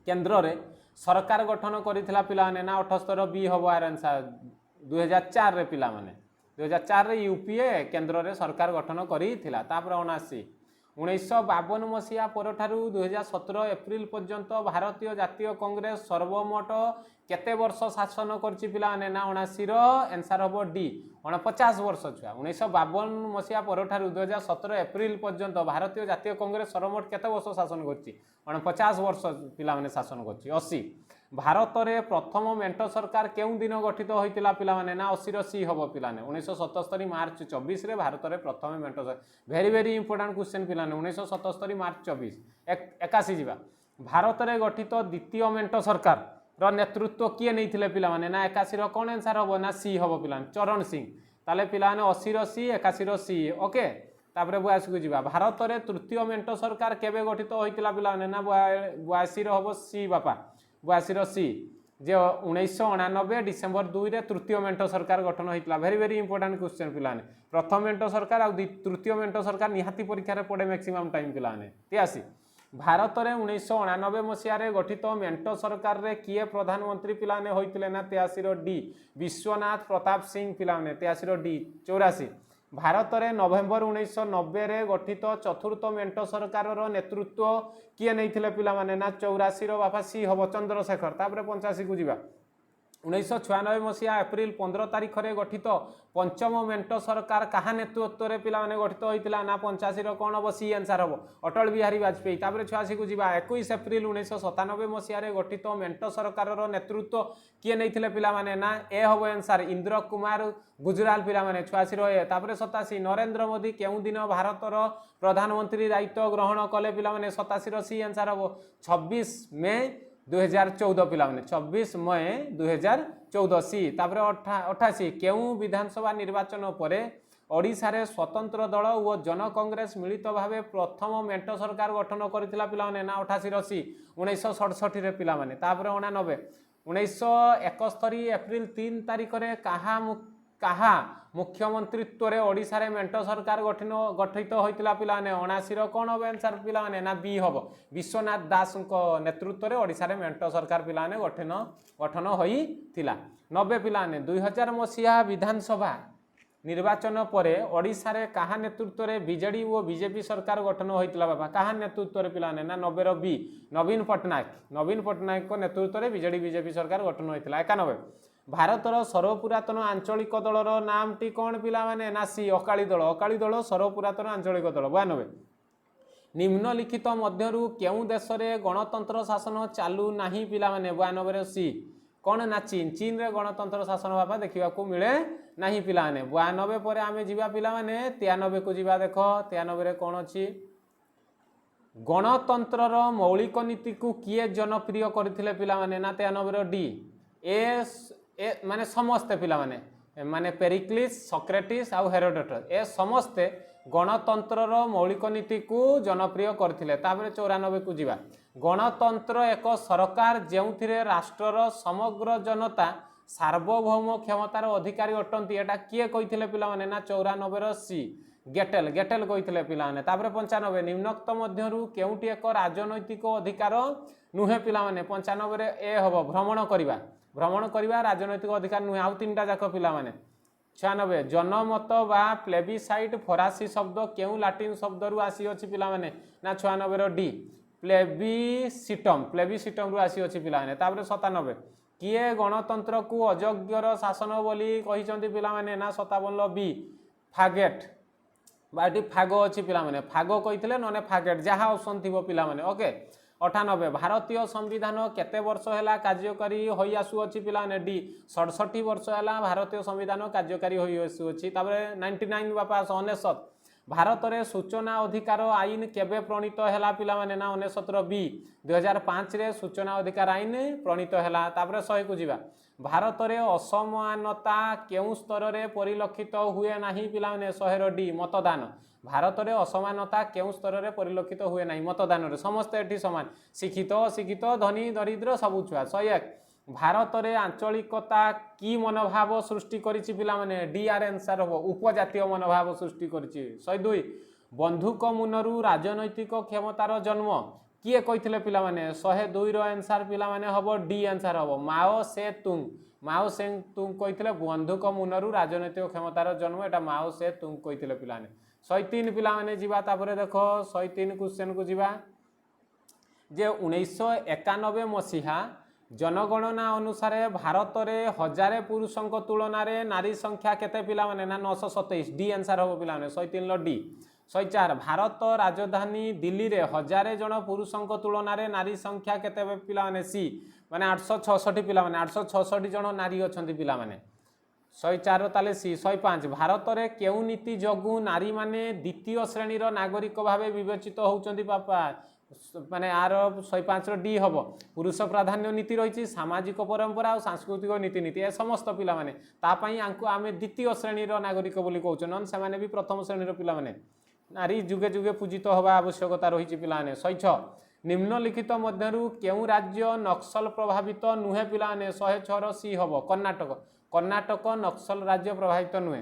केंद्र रे सरकार गठन करथिला पिलाने ना 78 बी हम आंसर 2004 रे पिलाने 2004 रे यूपीए केंद्र रे सरकार गठन करथिला तापर 79 1952 मसीहा परठारु 2017 एप्रिल पर्यंत भारतीय जातीय कांग्रेस सर्वमोट केते वर्ष शासन करछि पिलाने ना 79 रो आंसर हम डी 49 वर्ष छुआ 1952 मसीहा परठारु 2017 एप्रिल पर्यंत भारतीय जातीय कांग्रेस सर्वमोट केते वर्ष शासन करछि 49 वर्ष पिलाने शासन करछि 80 भारत में प्रथम मेंट सरकार केउं दिन गठित होइतिला पिला माने ना 80 सी हबो पिला ने 1977 मार्च 24 रे भारत में प्रथम मेंट सरकार वेरी वेरी इंपोर्टेंट क्वेश्चन पिला ने 1977 मार्च 24 81 जीवा भारत में गठित द्वितीय मेंट सरकार रो नेतृत्व किए नहीं पिला माने ना 81 रो कौन आंसर हबो ना सी हबो पिला चरण सिंह ताले पिला ने 80 सी 81 सी ओके तापरे 82 को जीवा भारत में तृतीय मेंट सरकार केबे गठित होइतिला पिला माने ना 82 रो हबो सी बापा 82 सी जे 1989 डिसेम्बर 2 रे तृतीय मेंट सरकार गठन होइतिला वेरी वेरी इंपोर्टेंट क्वेश्चन पिला ने प्रथम मेंट सरकार आ तृतीय मेंट सरकार निहाती परीक्षा रे पड़े मैक्सिमम टाइम पिला ने 83 भारत में 1989 मसीह गठित मेंट सरकार रे किए प्रधानमंत्री पिला ने होइतिले ना 83 डी विश्वनाथ प्रताप सिंह पिला ने 83 डी 84 भारत में नवेम्बर 1990 रे गठित चतुर्थ मेंट सरकार नेतृत्व किए नहीं पिला माने ना 84 बापा सी हम चंद्रशेखर तापर 85 को जीवा 1996 मसीहा एप्रिल 15 तारीख में गठित पंचम मेंट सरकार कहा नेतृत्व में पिला माने गठित होइतिला ना 85 कौन हम सी आंसर हम अटल बिहारी वाजपेयी तापर 86 को जीवा 21 एप्रिल 1997 मसीह गठित मेंट सरकार नेतृत्व किए नहीं पिला माने ना ए हम आंसर इंद्र कुमार गुजराल पिला माने 86 ए तापर 87 नरेंद्र मोदी केउं दिन भारतर प्रधानमंत्री दायित्व ग्रहण कले पिला माने 87 सी आंसर हम 26 मई 2014 पिला माने 26 मई 2014 सी तापर 88 केउं विधानसभा निर्वाचन परे ओडिशा रे स्वतंत्र दल और जन कांग्रेस मिलित भावे प्रथम मेंट सरकार गठन करथिला पिला माने ना 88 सी 1967 रे पिला माने तापर 89 1971 एप्रिल 3 तारीख रे कहा मुख्यमंत्रीत्व रे ओडिशा रे मेंट सरकार गठित होइतिला पिला ने 79 कौन हम आंसर पिला माने ना बी हम विश्वनाथ दास नेतृत्व रे ओडिशा रे मेंट सरकार पिला ने गठन होइतिला 90 पिला ने 2000 मसीहा विधानसभा निर्वाचन पर ओडिशा रे कहा नेतृत्व रे बीजेडी और बीजेपी सरकार गठन होइतिला बाबा कहा नेतृत्व रे पिला ने ना 90 बी नवीन पट्टनायक को नेतृत्व रे बीजेडी बीजेपी सरकार गठन होइतिला 91 भारतर सर्वपुरातन आंचलिक दलर नाम टी कौन पिला माने ना सी अकाली दल सर्वपुरातन आंचलिक दल 92 निम्नलिखित मध्यरु केउं देश रे गणतंत्र शासन चालू नाही पिला माने 92 सी कौन ना चीन रे गणतंत्र शासन बाबा देखा मिले नहीं पिला माने 92 पर आमे जीवा पिला माने 93 को जीवा देख 93 रे कौन अच्छी गणतंत्र मौलिक नीति को किए जनप्रिय करथिले पिला माने ना 93 डी ए माने समस्ते पिला माने पेरिक्लिस सॉक्रेटिस आउ हेरोडोटस ए समस्ते गणतंत्र मौलिक नीति को जनप्रिय करथिले तापर 94 को जीवा गणतंत्र एक सरकार जेउथिरे राष्ट्रर समग्र जनता सार्वभौम क्षमतार अधिकारी अटंती एटा किए कहिथिले पिला माने ना 94 सी गेटेल कहिथिले पिला माने तापर 95 निम्नोक्त मध्यरु केउटी एक राजनैतिक अधिकार नुहे पिला माने 95 रे ए हबो भ्रमण करिवा राजनैतिक अधिकार नुहे आउ तीनटा जाक पिला माने 96 जनमत बा प्लेबिसाइट फरासी शब्द केउ लाटिन शब्द रु आसी अछि पिला माने ना 96 रो डी प्लेबिसिटम रु आसी अछि पिला माने तापर 97 किए गणतंत्र को अयोग्यर शासन बोली कहिसंती पिला माने ना 57 बी फागेट बाटी फागो अछि पिला माने फागो कहितले नने फागेट जहा ऑप्शन थिबो पिला माने ओके 98 भारतीय संविधान केते वर्ष हैला कार्यकारी होई आसु अछि पिला ने डी 67 वर्ष हैला भारतीय संविधान कार्यकारी होई आसु अछि ताबरे 99 बापा 99 भारत रे सूचना अधिकार आईन केबे प्रणीत हैला पिला माने ना 69 बी 2005 रे सूचना अधिकार आईन प्रणीत हैला ताबरे 100 को जीवा भारत रे असमानता केउ स्तर रे परिलक्षित हुए नाही पिला माने 100 डी मतदान भारत में असमानता केउ स्तर में परिलक्षित हुए ना मतदान रे समस्ते एठी समान शिक्षित अशिक्षित धनी दरिद्र सबु छुआ 101 भारत में आंचलिकता की मनोभाव सृष्टि करिछि पिला माने डी आर आंसर हो उपजातीय मनोभाव सृष्टि करिछि 102 बंधुक मुनरु राजनैतिक क्षमतार जन्म किए कहिथिले पिला माने 102 रो आंसर पिला माने हबो डी आंसर हबो माओ से तुंग कहिथिले बंधुक मुनरु राजनैतिक क्षमतार जन्म एटा माओ से तुंग कहिथिले पिला माने 103 पिला माने जीवा तापरे देखो 103 क्वेश्चन को जीवा जे 1991 मसीहा जनगणना अनुसार भारत में 1000 पुरुषों तुलन में नारी संख्या केते पिला माने ना 927 डी आंसर हो पिला माने 103 डी 104 भारत राजधानी दिल्ली रे 1000 जन पुरुषों तुलन में नारी संख्या केते पिला माने सी माने 866 पिला माने 866 जन नारी अछंती पिला माने 104 ताले सी 105 भारत रे केउ नीति जगु नारी माने द्वितीय श्रेणी रो नागरिक भावे विवेचित होउचंती पापा माने आर 105 डी हम पुरुष प्राधान्य नीति रही सामाजिक परंपरा और सांस्कृतिक नीति नीति ए समस्त पिला माने तापाई आमे द्वितीय श्रेणी रो नागरिक बोली कहउछन नन से माने भी प्रथम श्रेणी रो पिला माने नारी जुगे जुगे पूजित होगा आवश्यकता रही पिलाने 106 निम्नलिखित मध्यरु केउ राज्य नक्सल प्रभावित नुहे पिलाने 106 सी हम कर्णाटक कर्णाटक नक्सल राज्य प्रभावित नुहे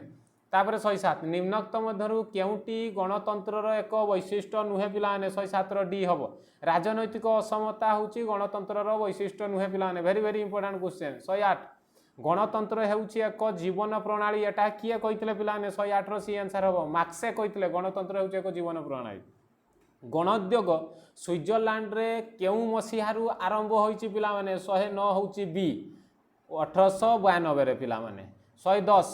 तापर 107 निम्नोक्त मध्यरु केउटी गणतंत्र एक वैशिष्ट्य नुहे पिलाने 107 डी हम राजनैतिक असमता होची गणतंत्र वैशिष्ट्य नुहे पिलाने वेरी वेरी इंपोर्टेंट क्वेश्चन 108 गणतंत्र हेउची एक जीवन प्रणाली एटा किए कहितले पिलाने 108 रो सी आंसर हबो मार्क्से कहितले गणतंत्र हेउची एक जीवन प्रणाली गणोद्योग स्विट्जरलैंड रे केउ मसिहारु आरंभ होईची पिला माने 109 होउची बी 1892 रे पिला माने 110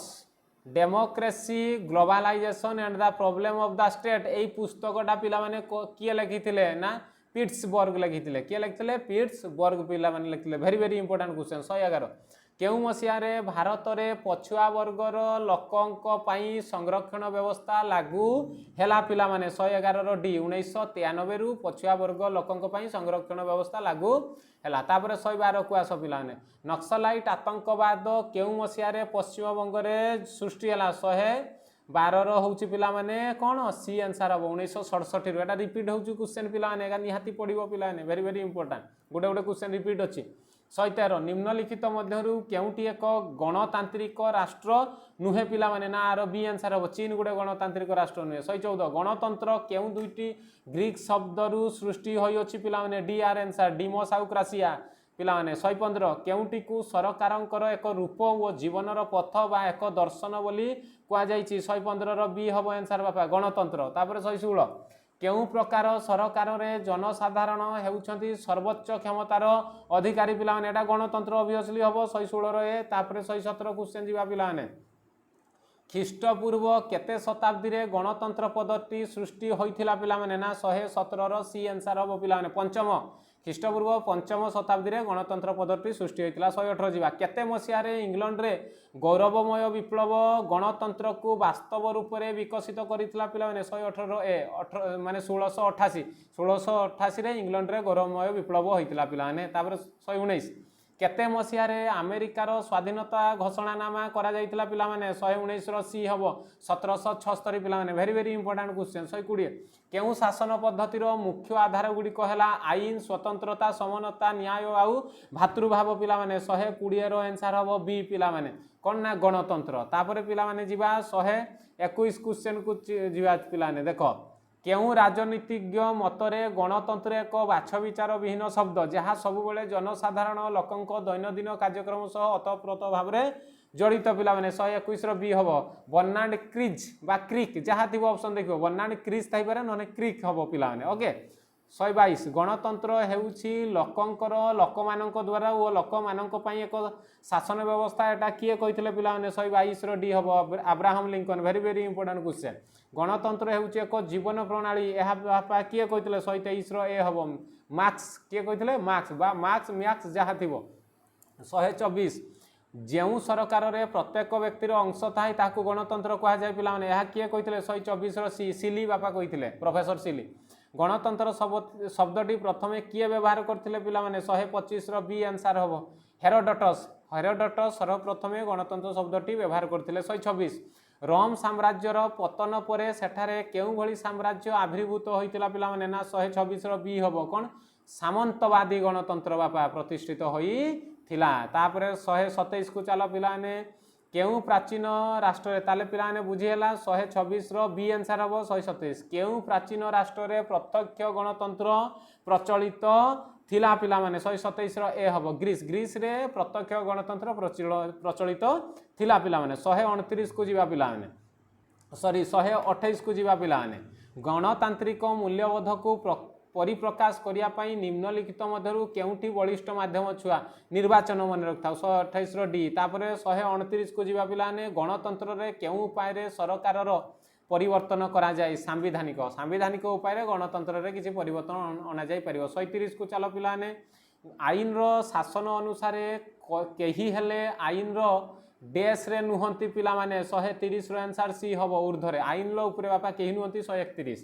democracy globalisation and the problem of the state एई पुस्तकटा पिला माने किए लिखिथिले ना पिट्सबर्ग लिखिथिले किए लिखिथिले पिट्सबर्ग पिला माने लिखिथिले वेरी वेरी इंपोर्टेंट क्वेश्चन 111 केउ मसियारे भारत रे पछुआ वर्गर लोकंक पई संरक्षण व्यवस्था लागू हेला पिला माने 111 रो डी 1993 रु पछुआ वर्ग लोकंक पई संरक्षण व्यवस्था लागू हेला तापर 112 को आस पिला माने नक्सलाइट आतंकवाद केउ मसियारे पश्चिम बंग रे सृष्टि हेला 112 रो होउची पिला माने कोन सी आंसर अब 1967 रो एटा रिपीट होउची क्वेश्चन पिला माने एगा निहाती पडिबो पिला माने वेरी वेरी इंपोर्टेंट गोटे गोटे क्वेश्चन रिपीट अछि 113 निम्नलिखित मध्यरु केउटी एक गणतांत्रिक राष्ट्र नुहे पिला माने ना आर बी आंसर हम चीन गोटे गणतांत्रिक राष्ट्र नुहे 114 गणतंत्र केउ दुईटी ग्रीक शब्दरु सृष्टि होई अछि पिला माने डी आर आंसर डिमोसाउक्रासिया पिला माने 115 केउटी को सरकारंकर एक रूप और जीवनर पथ बा एक दर्शन बोली कुआ जाईची 115 रो बी हबो आंसर बापा गणतंत्र तापर 116 केउ प्रकार सरकार रे जनसाधारण हेउछंती सर्वोच्च क्षमतार अधिकारी पिला माने एटा गणतंत्र ऑब्वियसली हबो 116 रो ए तापर 117 क्वेश्चन जीवा पिला माने ख्रीष्टपूर्व केते शताब्दी रे गणतंत्र पद्धति सृष्टि होइथिला पिला माने ना 117 रो सी आंसर हबो पिला माने पंचम ख्रीष्टपूर्व पंचम शताब्दी रे गणतंत्र पद्धति सृष्टि होइथिला 118 जीवा केते मसिया रे इंग्लैंड रे गौरवमय विप्लव गणतंत्र को वास्तव रूप रे विकसित करिथिला पिला माने 118 ए माने 1688 रे इंग्लैंड रे गौरवमय विप्लव होइथिला पिला माने तापर 119 केते मसिया रे अमेरिकार स्वाधीनता घोषणानामा करा जाइथिला पिला माने 119 रो सी हबो 1776 पिला माने वेरी वेरी इंपोर्टेंट क्वेश्चन 120 केउ शासन पद्धति रो मुख्य आधार गुडी कहला आईन स्वतंत्रता समानता न्याय आउ भातृभाव पिला माने 120 रो आंसर हबो बी पिला माने कोन ना गणतंत्र तापर पिला माने जीवा 121 क्वेश्चन को जीवा पिला माने देखो केउ राजनीतिज्ञ मतरे गणतंत्र एक बाछ विचार विहीन शब्द जहाँ सबु बेले जनसाधारण लोकंक दैनंदिन कार्यक्रम सह अतप्रोत भाव में जड़ित पिला माने 121 रो बी हबो बर्नार्ड क्रीज बा क्रिक जहाँ थी ऑप्शन देखियो बर्नार्ड क्रीज थाई पारे नने क्रिक हबो पिला माने ओके 122 गणतंत्र हेउछि लोकंकर लोकमानंक द्वारा ओ लोकमानंक पई एक शासन व्यवस्था एटा किए कहितले पिला माने 122 रो डी हबो Abraham Lincoln very very important question गणतंत्र हेउछि एक जीवन प्रणाली एहा बापा किए कहितले 123 रो ए हबो मार्क्स किए कहितले मार्क्स बा मार्क्स मैक्स जहाँ थिबो 124 जेउ सरकार रे प्रत्येक व्यक्तिर अंश थाई ताकू गणतंत्र कहा जाय पिला माने एहा किए कहितले 124 रो सिली बापा कहितले प्रोफेसर सिली गणतंत्र शब्दटी प्रथमे किए व्यवहार करथिले पिला माने 125 रो बी आंसर हबो हेरोडोटस सर्वप्रथमे गणतंत्र शब्दटी व्यवहार करथिले 126 रोम साम्राज्यर पतन परे सेठारे केउ भली साम्राज्य आविर्भूत होइतिला पिला माने ना 126 रो बी हबो कोन सामंतवादी गणतंत्र बापा प्रतिष्ठित होई थिला तापरे 127 को चला पिला माने केउ प्राचीन राष्ट्र ताले पिला माने बुझिहेला 126 रो बी आंसर हबो 127 केउ प्राचीन राष्ट्र रे प्रत्यक्ष गणतंत्र प्रचलित थिला पिला माने 127 रो ए हबो ग्रीस रे प्रत्यक्ष गणतंत्र प्रचलित थिला पिला माने 129 को जीवा पिला माने सॉरी 128 को जीवा पिला माने गणतांत्रिक मूल्यबोध को परिप्रकाश करिया पई निम्नलिखित मध्यरु केउठी बलिष्ठ माध्यम छुआ निर्वाचन मन रखता 128 रो डी तापरे 129 को जीवा पिला माने गणतंत्र रे केउ उपाय रे सरकार रो परिवर्तन करा जाए सांविधानिक उपाय गणतंत्र रे किसी परिवर्तन अना जाई परिबो 37 को चलो पिलाने आईन रो शासन अनुसार केही हेले आईन रो डेस रे नुहंती पिला माने 130 रो आंसर सी हबो ऊर्ध्व रे आईन लो ऊपर बापा केही नुहंती 131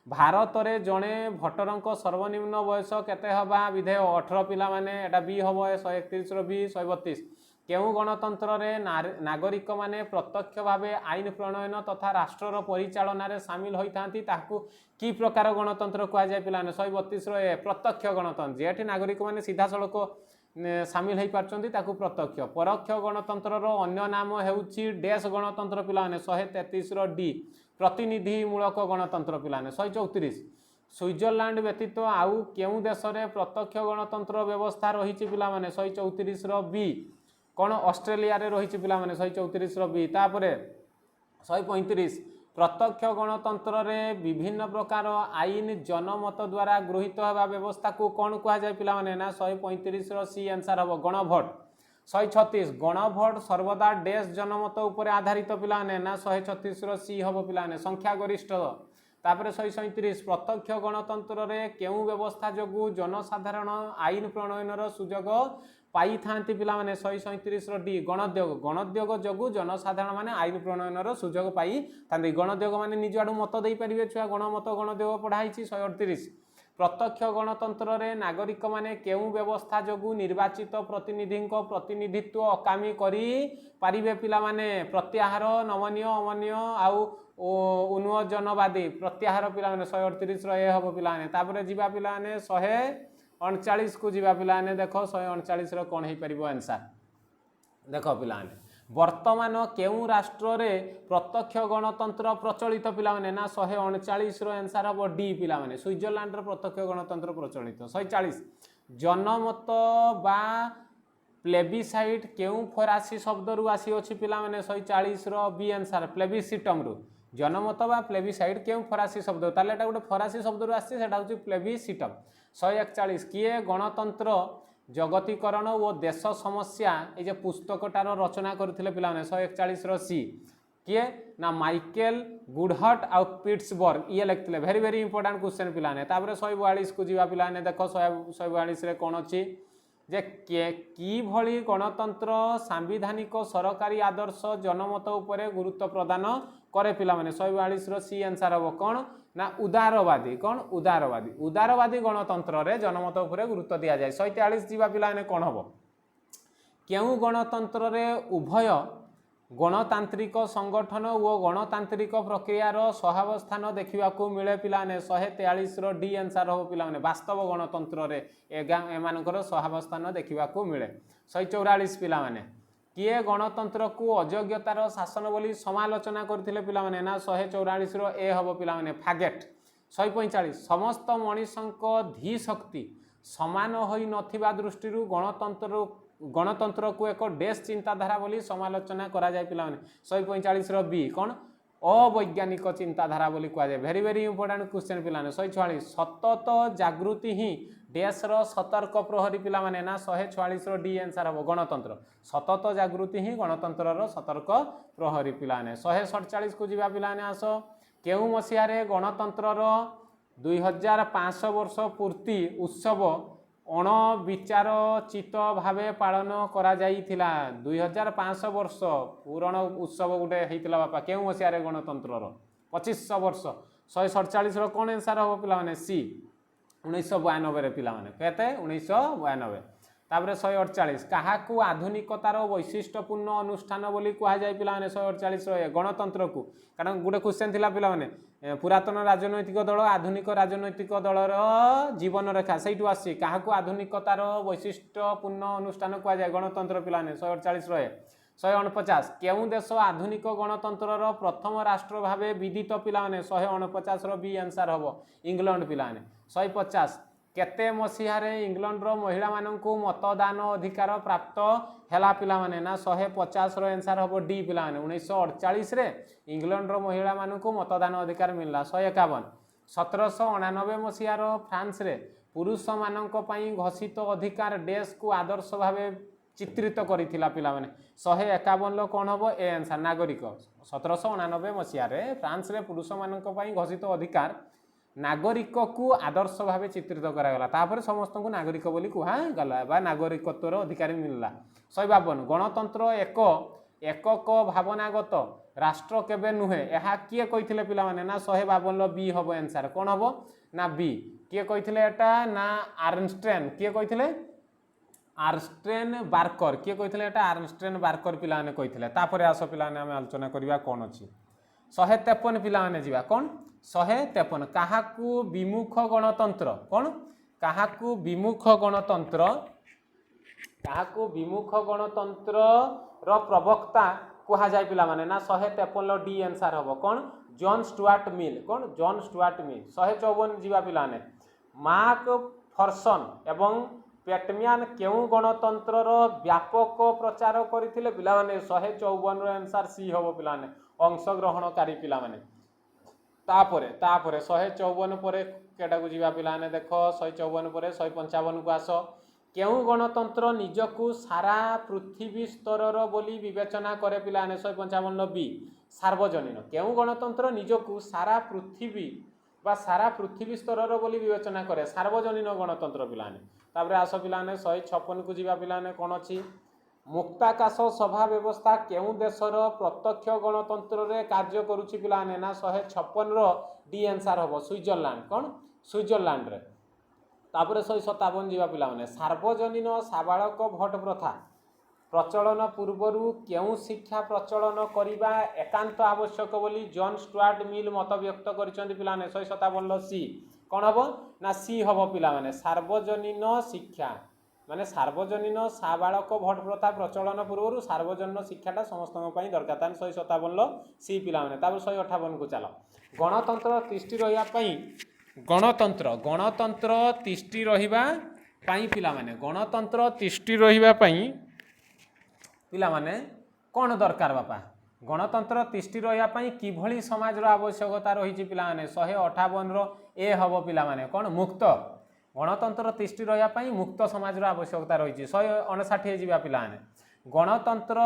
भारत रे जणे भोटरंक सर्वनिम्न बयस केते हबा विधेय 18 पिला माने एटा बी हबो 131 रो बी 132 केउ गणतंत्र रे नागरिक माने प्रत्यक्ष भावे आईन प्रणयन तथा राष्ट्रर परिचालन रे शामिल होइथांती ताकू की प्रकार गणतंत्र कुआ जाय पिलाने 132 रो ए प्रत्यक्ष गणतंत्र जेठी नागरिक माने सीधा सड़क शामिल होई पारचंती ताकू प्रत्यक्ष परोक्ष गणतंत्र रो अन्य नाम हेउची देश गणतंत्र पिलाने 133 रो डी प्रतिनिधि मूलक गणतंत्र पिलाने 134 स्विट्जरलैंड व्यतीत आउ केउ देश रे प्रत्यक्ष गणतंत्र व्यवस्था रहिछि पिला माने 134 रो बी कौन ऑस्ट्रेलिया रे रही पिला माने 134 रो बी तापरे 135 प्रत्यक्ष गणतंत्र रे विभिन्न प्रकार आईन जनमत द्वारा गृहीत होगा व्यवस्था को कौन कहा जाए पिला माने ना 135 रो सी आंसर हबो गणभोट 136 गणभोट सर्वदा देश जनमत ऊपर आधारित पिला माने ना 136 रो सी हबो पिला माने संख्या गरिष्ठ तापरे 137 प्रत्यक्ष गणतंत्र रे केउ व्यवस्था जगु जनसाधारण आईन प्रणयन रो सुजोग पाई थांती पिला माने 137 रो डी गणोद्योग जगु जनसाधारण माने आईन प्रणयन रो सुजोग पाई थांती गणोद्योग माने निज आडू मत देई परिबे छुआ गणमत गणोद्योग पढ़ाईची 138 प्रत्यक्ष गणतंत्र रे नागरिक माने केउ व्यवस्था जगु निर्वाचित प्रतिनिधि प्रतिनिधित्व अकामी करी पारिबे पिला माने प्रत्याहार नमनीय अमनीय आउ उन्मोचनवादी प्रत्याहार पिला माने 138 रो ए हबो पिला माने तापरे जीवा पिला माने 139 को जीवा पिला माने देखो 139 रो कोन हे परिबो आंसर देखो पिला माने वर्तमान केउ राष्ट्र रे प्रत्यक्ष गणतंत्र प्रचलित पिला माने ना 139 रो आंसर हबो डी पिला माने स्विट्जरलैंड रो प्रत्यक्ष गणतंत्र प्रचलित 140 जनमत बा प्लेबिसाइट केउ फरासी शब्द रु आसी अछि पिला माने 140 रो बी आंसर प्लेबिसिटम रु जनमत बा प्लेबिसाइट केउ फरासी शब्द ताले एटा गोटे फरासी शब्द रु आसी सेटा होछि प्लेबिसिटम 141 किए गणतंत्र जगतीकरण और देश समस्या ये जे पुस्तकटार रचना करथिले पिला माने 141 रो सी किए ना माइकल गुडहट आउ पिट्सबर्ग ये लिखथिले वेरी वेरी इंपोर्टेंट क्वेश्चन पिला माने तापरे 142 को जीवा पिला माने देखो 142 रे कोन अछि जे की भली गणतंत्र सांविधानिक सरकारी आदर्श जनमत उपरे गुरुत्व प्रदान करे पिला माने 142 रो सी आंसर हबो कोन ना उदारवादी कौन उदारवादी गणतंत्र रे जनमत उपरे गुरुत्व दिया जाए 143 जीवा पिला ने कौन हबो केउ गणतंत्र रे उभय गणतांत्रिक संगठन और गणतांत्रिक प्रक्रिया रो सहावस्थान देखिबा को मिले पिला ने 143 रो डी आंसर हो पिला ने वास्तव गणतंत्र रे एमानकर सहावस्थान देखिबा को मिले 144 पिला माने किए गणतंत्र को अयोग्यतार शासन बोली समालोचना करथिले पिला माने ना 144 रो ए हबो पिला माने फागेट 145 समस्त मनीषंक धी शक्ति समान होई नथिबा दृष्टि गणतंत्र को एक देश चिंताधारा बोली समालोचना करा जाय पिला माने 145 रो बी कोन अवैज्ञानिक चिंताधारा बोली कहा जाए वेरी वेरी इंपोर्टेंट क्वेश्चन पिला ने 146 सतत जागृति ही देश रो सतर्क प्रहरी पिला माने ना 146 रो डी आंसर हबो गणतंत्र सतत जागृति ही गणतंत्र रो सतर्क प्रहरी पिला ने 147 को जीवा पिला ने आसो केउ मसिया रे गणतंत्र रो 2500 वर्ष पूर्ति उत्सव अण विचारचित भावे पालन करा जाइथिला 2500 वर्ष पूरण उत्सव गुटे हेतिला बापा केउ मसिया रे गणतंत्र रो 2500 वर्ष 147 रो कोन आंसर हो पिला माने सी 1992 रे पिला माने केते 1992 तापरे 148 काहाकू आधुनिकतार वैशिष्ट्यपूर्ण अनुष्ठान बोली कहा जाय पिला माने 148 रो गणतंत्र को कारण गुटे क्वेश्चन थिला पिला माने पुरातन राजनैतिक दल आधुनिक राजनैतिक दलर जीवन रेखा सेठू आसी काहाकू आधुनिकतार वैशिष्ट्यपूर्ण अनुष्ठान कहा जाय गणतंत्र पिला माने 148 रो 149 केउ देश आधुनिक गणतंत्र प्रथम राष्ट्र भावे विदित पिला माने 149 रो बी आंसर हबो इंग्लैंड पिला माने 150 केते मसीहा रे इंग्लैंड रो महिला माननकू मतदान अधिकार प्राप्त हैला पिला माने ना 150 रो आंसर हबो डी पिला माने 1948 रे इंग्लैंड रो महिला माननकू मतदान अधिकार मिलला 151 1799 मसीहा रो फ्रांस रे पुरुष माननक पई घोषित अधिकार देश को आदर्श भावे चित्रित करथिला पिला माने 151 कौन हम ए आंसर नागरिक 1789 मसीह फ्रांस रे पुरुष मानक पई घोषित अधिकार नागरिक को आदर्श भाव चित्रित करागला तापर समस्त को नागरिक बोली कहगला बा नागरिकत्वर अधिकार मिलला 152 गणतंत्र एकक भावनागत राष्ट्र केबे नुहे यह किए कही पिला माने ना 152 बी हम आंसर कौन हम ना बी किए कही एटा ना आर्नस्टेन किए कही आर्नस्टेन बार्कर किए कही एटा आर्नस्टेन बार्कर पिला माने कही तापर आस पिला माने आलोचना करबा कौन अछि 153 पिला माने जीवा कौन 153 काहाकू विमुख गणतंत्र कौन काहाकू विमुख गणतंत्र रो प्रवक्ता कहा जाय पिला माने ना 153 डी आंसर हबो कौन जॉन स्टुआर्ट मिल कौन जॉन स्टुआर्ट मिल 154 जीवा पिला माने मार्क फर्सन एवं पेटमियान केउ गणतंत्र रो व्यापक प्रचार करथिले पिला माने 154 रो आंसर सी हबो पिला माने अंशग्रहणकारी पिला माने तापरे 154 परे केटा को जीवा पिला माने देखो 154 परे 155 को आसो केउ गणतंत्र निजकू सारा पृथ्वी स्तर बोली विवेचना करे पिला माने 155 बी सार्वजनीन केउ गणतंत्र निजकू सारा पृथ्वी स्तर बोली विवेचना करे सार्वजनीन गणतंत्र पिला माने तापरे आसो पिला माने 156 को जीवा पिला माने कोन अछि मुक्ताकाश सभा व्यवस्था केउ देशर प्रत्यक्ष गणतंत्र रे कार्य करूछि पिला माने ना 156 रो डी आंसर हबो स्विट्जरलैंड कौन स्विट्जरलैंड रे तापर 157 जीवा पिला माने सार्वजनीन साबालक भोट प्रथा प्रचलन पूर्वरु केउ शिक्षा प्रचलन करिबा एकांत आवश्यक बोली जॉन स्टुआर्ट मिल मत व्यक्त करिसंती पिला माने 157 सी कोन हबो ना सी हबो पिला माने सार्वजनीन शिक्षा माने सार्वजनीन साबालक भोट प्रथा प्रचलन पूर्व सार्वजनीन शिक्षाटा समस्त दरकार तान 157 सी पिला माने तापर 158 को चलो गणतंत्र तिष्ठि रहिया पई गणतंत्र तिष्ठि रहिबा पई पिला माने गणतंत्र तिष्ठि रहिबा पई पिला माने कोन दरकार बापा गणतंत्र तिष्ठि रहिया पई किभली समाज रो आवश्यकता रहिछि पिला माने 158 रो ए हबो पिला माने कोन मुक्त गणतंत्र तिष्ठि रहिया पई मुक्त समाज रो आवश्यकता रहिछि 159 जीवा पिला माने गणतंत्र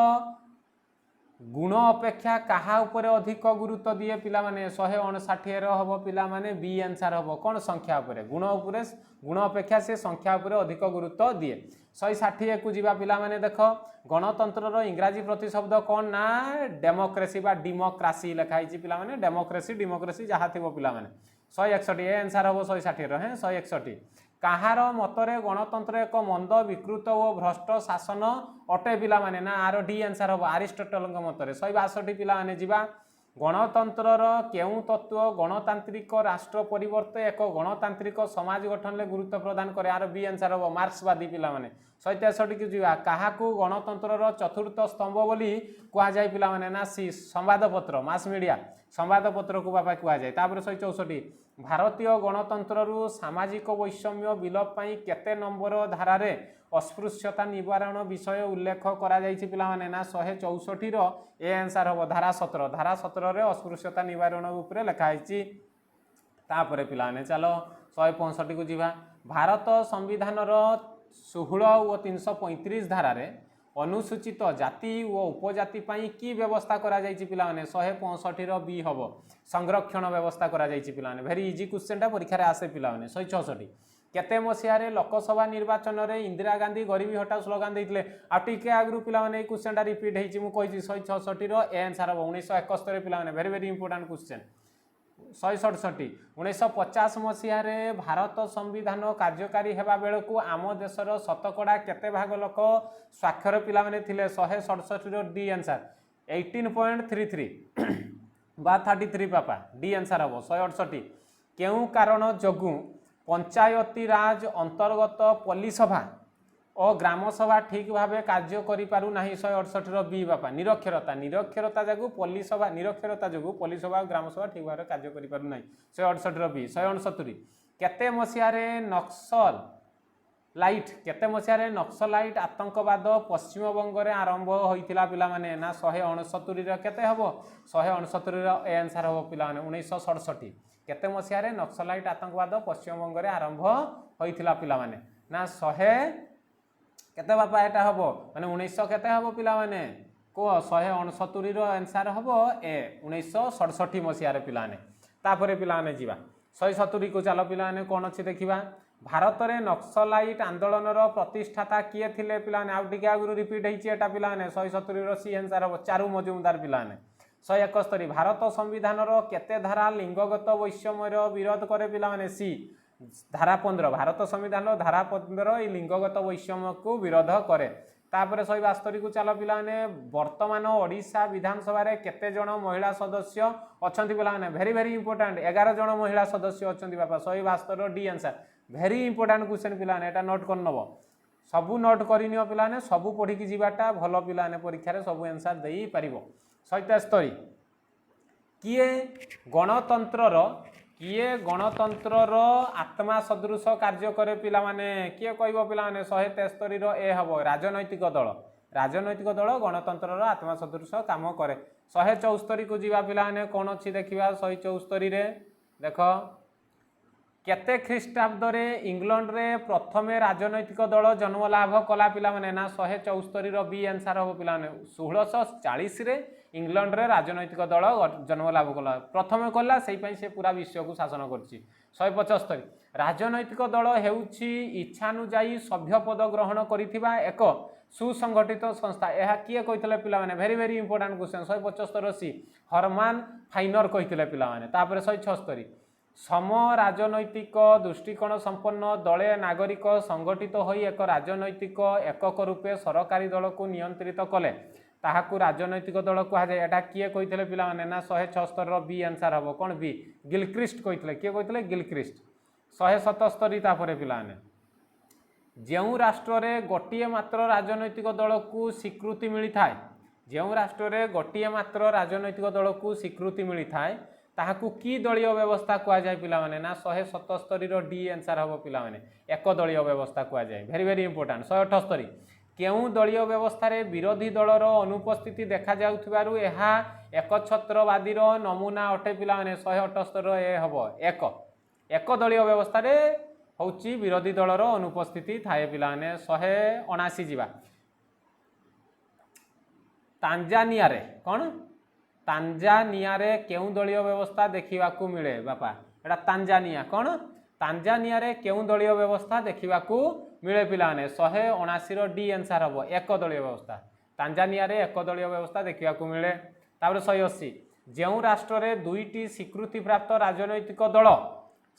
गुण अपेक्षा कहा उपरे अधिक गुरुत्व दिए पिला माने 159 रो हबो पिला माने बी आंसर हबो कोन संख्या उपरे गुण अपेक्षा से संख्या उपरे अधिक गुरुत्व दिए 160 को जीवा पिला माने देखो गणतंत्र रो इंग्राजी प्रतिशब्द कोन ना डेमोक्रेसी बा डेमोक्रेसी लिखाई छि पिला माने डेमोक्रेसी जहा थिबो पिला माने 161 ए आंसर हबो 160 रो हैं 161 कहार मतरे गणतंत्र एक मंद विकृत और भ्रष्ट शासन अटे पिला माने ना आर डी आंसर हबो अरिस्टोटल मतरे 162 पिला माने जीवा गणतंत्रर केउ तत्व गणतांत्रिक राष्ट्र परिवर्ते एक गणतांत्रिक समाज गठन में गुरुत्व प्रदान करे आर बी आंसर हबो मार्क्सवादी पिला माने 163 की जीवा काहाकू गणतंत्रर चतुर्थ स्तंभ बोली कहा जाय पिला माने ना सी संवादपत्र मास मीडिया संवादपत्र को बापा कहा जाय तापर 164 भारतीय गणतंत्र रु सामाजिक वैषम्य विलोप पई केते नंबर धारा रे अस्पृश्यता निवारण विषय उल्लेख करा जायछि पिला माने ना 164 रो ए आंसर हबो धारा 17 रे अस्पृश्यता निवारण ऊपर लिखा आइछि तापर पिला माने चलो 165 को जीवा भारत संविधान रो 16 और 335 धारा रे अनुसूचित जाति और उपजाति पई की व्यवस्था करा जायछि पिला माने 165 रो बी हबो संरक्षण व्यवस्था करा जायछि पिला माने वेरी इजी क्वेश्चन टा परीक्षा रे आसे पिला माने 166 केते मसिया रे लोकसभा निर्वाचन रे इंदिरा गांधी गरीबी हटाओ स्लोगान देइतले आ टिके आगरु पिला माने क्वेश्चन टा रिपीट हेछि मु कहिछि 166 रो ए आंसर हबो 1971 पिला माने वेरी इंपोर्टेंट क्वेश्चन 167 1950 मसीह रे भारत संविधान कार्यकारी हेबा बेलकू आम देशर शतकड़ा केते भाग लोक स्वाक्षर पिला माने थिले 167 रो डी आंसर 18.33 बा 33 पापा डी आंसर हबो 168 केउ कारण जगु पंचायती राज अंतर्गत पल्लीसभा और ग्रामसभा ठीक भाव कार्य करिपारु नाही 168 रो बी बापा निरक्षरता जगु पल्लीसभा निरक्षरता जगु पल्लीसभा और ग्रामसभा ठीक भाव कार्य करिपारु नाही 168 रो बी 169 केते मसिया रे नक्सल लाइट केते मसिया रे नक्सलाइट आतंकवाद पश्चिम बंग रे आरंभ होइतिला पिला माने ना 169 रो केते हबो 169 रो ए आंसर हबो पिला माने 1967 केते मसिया रे नक्सलाइट आतंकवाद पश्चिम बंग रे आरंभ होइतिला पिला माने ना 100 केते बापा एटा हबो माने 1900 केते हबो पिला माने को 169 रो आंसर हबो ए 1967 मसिया रे पिला ने तापरे पिला ने जीवा 170 को चलो पिला ने कोन अछि देखिबा भारत रे नक्सलाइट आंदोलन रो प्रतिष्ठाता किए थिले पिला ने आउटिके आगुरु रिपीट हेछि एटा पिला ने 170 रो सी आंसर हबो चारु मजुमदार पिला ने 171 भारत संविधान रो केते धारा लिंगगत वैषम्यर विरोध करे पिला माने सी धारा 15 भारत संविधान रो धारा 15 ई लिंगगत वैषम्य को विरोध करे तापर 172 को चलो पिला माने वर्तमान ओडिशा विधानसभा रे केते जण महिला सदस्य अछंती पिला माने वेरी वेरी इंपोर्टेंट 11 जण महिला सदस्य अछंती बापा 172 रो D answer very important question पिला माने एटा नोट कर नबो सबु नोट करिनियो पिला माने सबु पढी की जीवाटा भलो पिला माने परीक्षा रे सबु आंसर देई परिबो 173 किए गणतंत्र रो आत्मा सदृश कार्य करे पिला माने किए कहबो पिला माने 173 रो ए हबो राजनैतिक दल गणतंत्र रो आत्मा सदृश काम करे 174 को जीवा पिला माने कोन अछि देखिबा 174 रे देखो केते ख्रीष्टाब्द रे इंग्लैंड रे प्रथमे राजनैतिक दल जन्म लाभ कला पिला माने ना 174 रो बी आंसर हो पिला माने 1640 रे इंग्लैंड रे राजनैतिक दल जन्म लाभ कला प्रथमे कला सेहि पई से पूरा विश्व को शासन करछि 175 राजनैतिक दल हेउछि इच्छानुजाई सभ्य पद ग्रहण करिथिबा एक सुसंगठित संस्था यह किए कहितले पिला माने वेरी वेरी इंपोर्टेंट क्वेश्चन 175 सी हरमान फाइनर कहितले पिला माने तापर 176 सम राजनैतिक दृष्टिकोण संपन्न दले नागरिक संगठित होई एक राजनैतिक एकक रूपे सरकारी दल को नियंत्रित कले ताहाकू राजनैतिक दल कहा जाए एटा किए कहितले पिला माने ना 176 रो बी आंसर हबो कोन बी गिलक्रिस्ट कहितले किए कहितले गिलक्रिस्ट 177 तापरे पिला माने जेउ राष्ट्र रे गोटिए मात्र राजनैतिक दल को स्वीकृति मिली थाए जेउ राष्ट्र रे गोटिए मात्र राजनैतिक दल को स्वीकृति मिली थाए ताहाकू की दलीय व्यवस्था कहा जाए पिला माने ना 177 रो डी आंसर हबो पिला माने एक दलीय व्यवस्था कहा जाए वेरी वेरी इंपोर्टेंट 178 केउ दलीय व्यवस्था रे विरोधी दलर अनुपस्थिति देखा जाउथिबारु एहा एकछत्रवादी रो नमूना अटे पिला माने 178 रो ए हबो एक दलीय व्यवस्था रे होउची विरोधी दलर अनुपस्थिति थाए पिला माने 179 जीवा तांजानिया रे कोन तांजानिया रे केउ दलीय व्यवस्था देखिबाकू मिले बापा एटा तांजानिया कोन तांजानिया रे केउ दलीय व्यवस्था देखिबाकू मिले पिला माने 179 रो डी आंसर हबो एक दलीय व्यवस्था तांजानिया रे एक दलीय व्यवस्था देखिबाकू मिले तापर 180 जेउ राष्ट्र रे दुईटी स्वीकृति प्राप्त राजनैतिक दल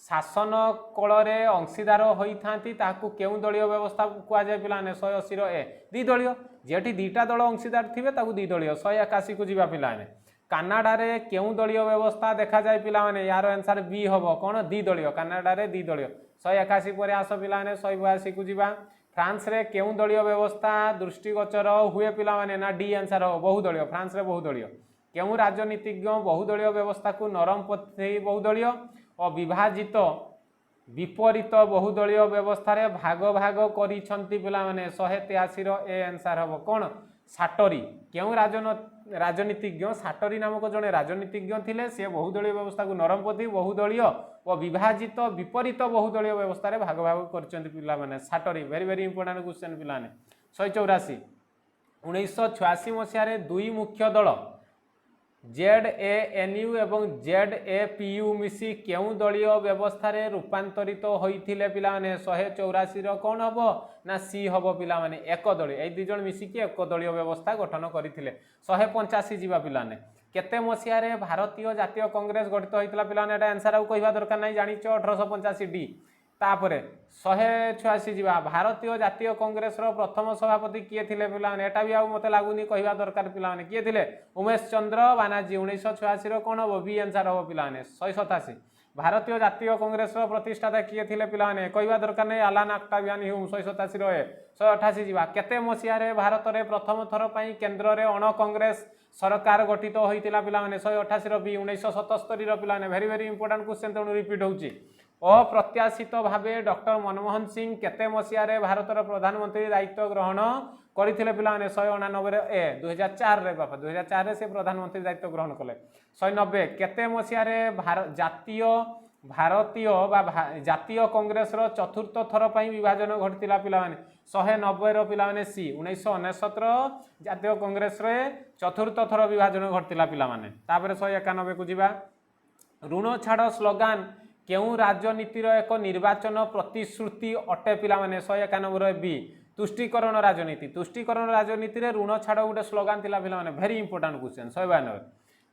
शासन कल रे अंशीदार होई थांती ताकू केउ दलीय व्यवस्था कुआ जाय पिला माने 180 रो ए दी दलीय जेठी दीटा दल अंशीदार थिबे ताकू दी दलीय 181 को जीवा पिला माने कनाडा रे केउ दलीय व्यवस्था देखा जाए पिला माने यार आंसर बी हबो कोन दी दलीय कनाडा रे दी दलीय 181 पर आस पिला माने 182 को जीवा फ्रांस रे केउ दलीय व्यवस्था दृष्टिगोचर हुए पिला माने ना डी आंसर हो बहुदलीय फ्रांस रे बहुदलीय केउ राजनीतिज्ञ बहुदलीय व्यवस्था को नरम पथेई बहुदलीय और विभाजित विपरीत बहुदलीय व्यवस्था रे भाग भाग करिसंती पिला माने 183 रो ए आंसर हबो कोन साटरी केउ राजनीतिज्ञ साटरी नामक जड़े राजनीतिज्ञ थिले से बहुदलीय व्यवस्था को नरमपति बहुदलीय और विभाजित विपरीत बहुदलीय व्यवस्था रे भाग भाग करचंती पिला माने साटरी वेरी वेरी इंपोर्टेंट क्वेश्चन पिला ने 184 1986 मसिया रे दुई मुख्य दल ZANU एवं ZAPU मिसी केउ दलीय व्यवस्था रे रूपांतरित होइथिले पिला माने 184 रो कोन हबो ना सी हबो पिला माने एक दलीय ए दि जण मिसी के एक दलीय व्यवस्था गठन करिथिले 185 जीवा पिला ने केते मसिया रे भारतीय जातीय कांग्रेस गठित होइतला पिला ने एटा आंसर आ कहबा दरकार नै जानिचो 1885 डी तापरे 186 जीवा भारतीय जातीय कांग्रेस रो प्रथम सभापति किए थिले पिला ने एटा भी आ मते लागुनी कहबा दरकार पिला ने किए थिले उमेश चंद्र बानाजी 1986 रो कोन हो बी आंसर हो पिला ने 187 भारतीय जातीय कांग्रेस रो प्रतिष्ठाता किए थिले पिला ने कहबा दरकार नै अलान अक्टावियान ह्यूम 187 रो 188 जीवा केते मसिया रे भारत रे प्रथम थर पई केंद्र रे अण कांग्रेस सरकार गठित होइतिला पिला ने 188 रो बी 1977 रो पिला ने वेरी वेरी इंपोर्टेंट क्वेश्चन तणु रिपीट होउची अप्रत्याशित भावे डॉक्टर मनमोहन सिंह केते मसिया रे भारतर प्रधानमंत्री दायित्व ग्रहण करथिले पिला ने 189 रे ए 2004 रे बापा 2004 रे से प्रधानमंत्री दायित्व ग्रहण कले 190 केते मसिया रे भारतीय जातीय कांग्रेस रो चतुर्थ थर पई विभाजन घटितिला पिला माने 190 पिलाने सी 1969 जातीय कांग्रेस रे चतुर्थ थर विभाजन घटिला पिलाने। तापर 191 को जीवा ऋण छाड़ स्लोगान केउ राजनीतिर एक निर्वाचन प्रतिश्रुति अटे पिलाने 191 बी तुष्टिकरण राजनीति। तुष्टिकरण राजनीति रे ऋण छाड़ गोटे स्लोगान थिला पिलाने भेरी इंपोर्टेंट क्वेश्चन 192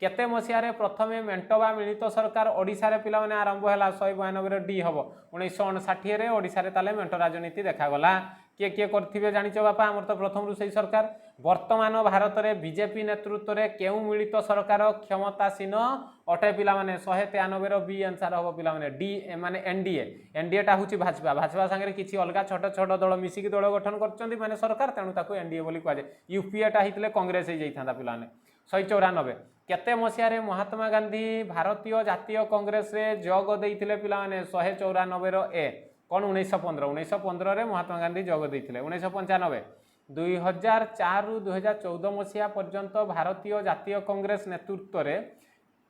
केते मसिया प्रथमे मेंट बा मिलित सरकार ओडिशा रे पिलाने आरंभ हैला 192 डी हबो 1959 रे ओडिशा रे ताले मेंट राजनीति देखा गला। किए किए करथिबे जानिच बापा हमर तो प्रथम रु सही सरकार वर्तमान भारत रे बीजेपी नेतृत्व रे केउ मिलित सरकार क्षमतासीन अटे पिलाने 193 रो बी आंसर हबो पिलाने डी माने एनडीए। एनडीए टा हुची भाजपा भाजपा संगे किछि अलगा छोट छोट दल मिसिकी दल गठन करचंदी माने सरकार तेणु ताकू एनडीए बोली कहजे। यूपीए टा हितले कांग्रेस हे जाइथांदा पिलाने। 194 केते मसिया महात्मा गांधी भारतीय जातीय कांग्रेस रे जोग देइथिले पिलाने 194 रो ए कौन 1915 रे महात्मा गांधी जोग देइथिले। 1995 2004 रु 2014 मसिया पर्यंत भारतीय जातीय कांग्रेस नेतृत्व रे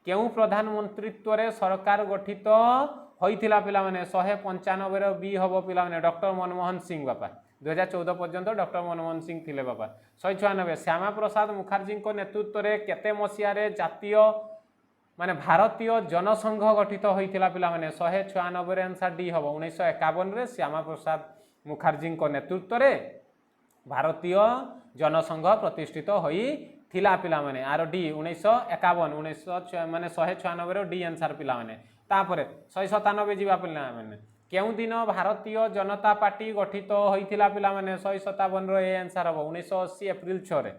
केउ प्रधानमंत्रीत्व रे सरकार गठित होइथिला पिलाने 195 रो बी हबो पिलाने डॉक्टर मनमोहन सिंह बापा 2014 पर्यंत डॉक्टर मनमोहन सिंह थिले बापा। 196 श्यामा प्रसाद मुखर्जी को नेतृत्व रे केते मसिया रे जातीय माने भारतीय जनसंघ गठित होइथिला पिलाने 196 रे आंसर डी हबो 1951 रे श्यामा प्रसाद मुखर्जी को नेतृत्व रे भारतीय जनसंघ प्रतिष्ठित होई थिला पिलाने आर डी 1951 माने 196 रो डी आंसर पिलाने। तापरे 197 जीवा पिलाने केउ दिन भारतीय जनता पार्टी गठित होइथिला पिलाने 157 रो ए आंसर हबो 1980 एप्रिल 6 रे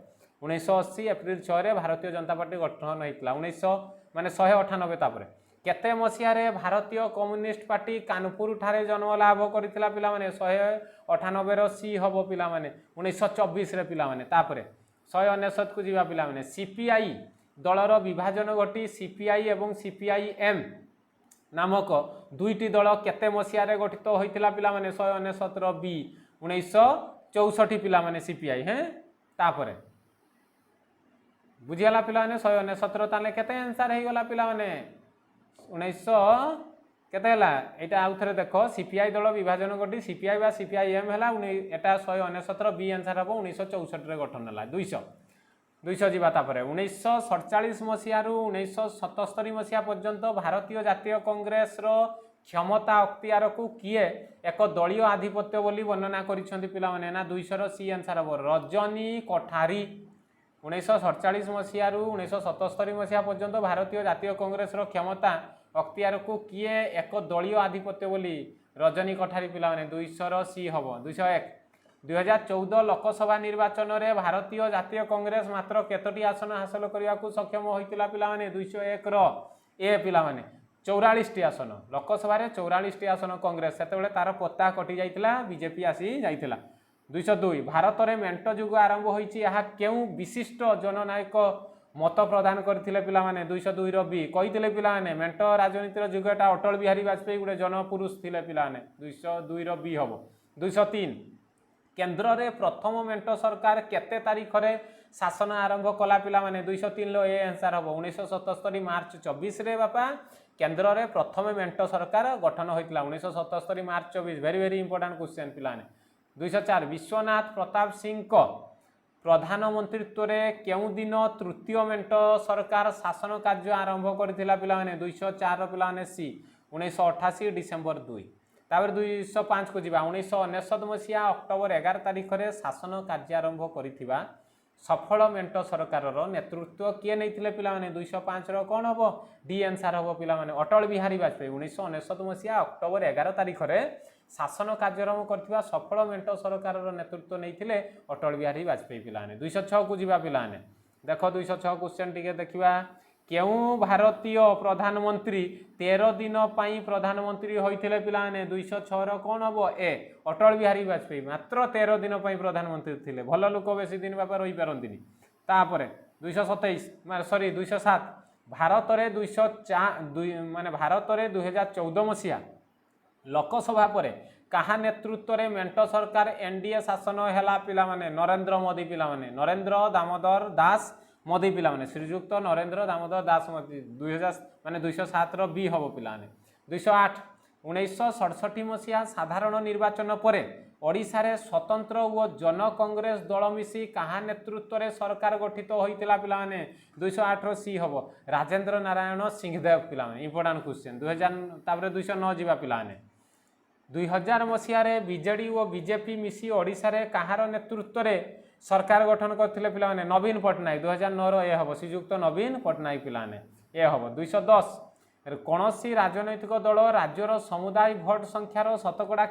1980 एप्रिल 6 रे भारतीय जनता पार्टी गठन होइथिला 1900 माने 198। तापरे केते मसिया रे भारतीय कम्युनिस्ट पार्टी कानपुर ठारे जन्म लाभ करथिला पिलाने 198 रो सी हबो पिलाने 1924 रे पिलाने। तापरे 199 को जीवा पिलाने सीपीआई दलर विभाजन घटी सीपीआई एवं सीपीआईएम नामक दुईटी दल केते मसिया रे गठित होइथिला पिलाने 199 बी 1964 पिलाने सीपीआई हैं। तापरे बुझियाला पिलाने 199 ताले केते आंसर हे गला पिलाने 1900 केते हला एटा आउ थरे देखो सीपीआई दल विभाजन घटी सीपीआई बा सीपीआईएम हला एटा 199 बी आंसर हबो 1964 रे गठन हला। 200 जीवा। तापरे 1947 मसिया रु 1977 मसिया पर्यंत भारतीय जातीय कांग्रेस रो क्षमता अख्तियार को किए एक दलीय आधिपत्य बोली वर्णना करिसेंती पिलाने ना 200 रो सी आंसर हबो रजनी कोठारी। 1947 मसिया रु 1977 मसिया पर्यंत भारतीय जातीय कांग्रेस रो क्षमता अख्तियार को किए एक दलीय आधिपत्य बोली रजनी कोठारी पिलाने 200 रो सी हबो। 201 2014 लोकसभा निर्वाचन रे भारतीय जातीय कांग्रेस मात्र केतोटी आसन हासिल करने को सक्षम होइतिला पिलाने 201 रो ए पिलाने 44 टी आसन लोकसभा रे 44 टी आसन कांग्रेस सेतेबेले तार पत्ता कटि जाइतिला बीजेपी आसी जाइतिला। 202 भारत रे मेंट जुग आरंभ होइछि यहा केउ विशिष्ट जननायक मत प्रदान करथिले पिलाने 202 रो बी कहिथिले पिलाने मेंट राजनीतिर जुगटा अटल बिहारी वाजपेयी गुटे जनपुरुष थिले पिलाने 202 रो बी हबो। 203 केंद्र रे प्रथम मेंट सरकार केते तारीख रे शासन आरंभ कला पिलाने 203 लो ए आंसर हबो 1977 मार्च 24 रे बापा केंद्र रे प्रथम मेंट सरकार गठन होइतिला 1977 मार्च 24 वेरी वेरी इंपोर्टेंट क्वेश्चन पिलाने। 204 विश्वनाथ प्रताप सिंह को प्रधानमंत्रित्व रे केउ दिन तृतीय मेंट सरकार शासन कार्य आरंभ करथिला पिलाने 204 पिलाने सी 1988 डिसेंबर 2। तापर 205 को जीवा 1999 मसिया अक्टोबर 11 तारीख रे शासन कार्य आरंभ करिथिबा सफल मेंट सरकार रो नेतृत्व किए नैथिले पिलाने 205 रो कोन हबो डी आंसर हबो पिलाने अटल बिहारी वाजपेयी 1999 मसिया अक्टोबर 11 तारीख रे शासन कार्यक्रम करथिबा सफल मेंट सरकार रो नेतृत्व नैथिले अटल बिहारी वाजपेयी पिलाने। 206 को जीवा पिलाने देखो 206 क्वेश्चन टिके देखिबा केउ भारतीय प्रधानमंत्री 13 दिन पई प्रधानमंत्री होइथिले पिलाने 206 रो कोन हबो ए अटल बिहारी वाजपेयी मात्र 13 दिन पई प्रधानमंत्री थिले भल लोक बेसी दिन बापा रही पारंतिनी। तापरे 227 सॉरी 207 भारत रे 204 माने भारत रे 2014 मसिया लोकसभा परे कहा नेतृत्व रे मेंट सरकार एनडीए शासन हैला पिलाने नरेंद्र मोदी पिलाने नरेंद्र दामोदर दास मोदी पिलाने श्रीजुक्त नरेंद्र दामोदर दास मोदी 2000 माने 207 रो बी हबो पिलाने। 208 1967 मसिया साधारण निर्वाचन परे ओडिशा रे स्वतंत्र व जन कांग्रेस दल मिसी कहा नेतृत्व रे सरकार गठित होइतिला पिला माने 208 रो सी हबो राजेंद्र नारायण सिंहदेव पिला माने इंपोर्टेंट क्वेश्चन 2000 तापर 209 जीवा पिला माने 2000 मसिया रे बीजेडी व बीजेपी मिसी ओडिशा रे कहार नेतृत्व रे सरकार गठन करथिले पिला माने नवीन पटनायक 2009 रो ए हबो श्रीयुक्त नवीन पटनायक पिला माने ए हबो 210 कौनसी राजनैतिक दल राज्यर समुदाय भोट संख्यार शतकड़ा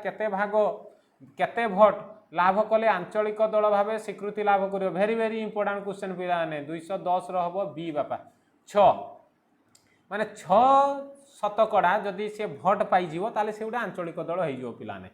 केते भोट लाभ कले आंचलिक दल भाव स्वीकृति लाभ कर भेरी भेरी इंपोर्टेंट क्वेश्चन पे 210 हम बी बापा 6 माने 6 शतकड़ा जदि से भोट पाइज ताले से गोटे आंचलिक दल हो पाने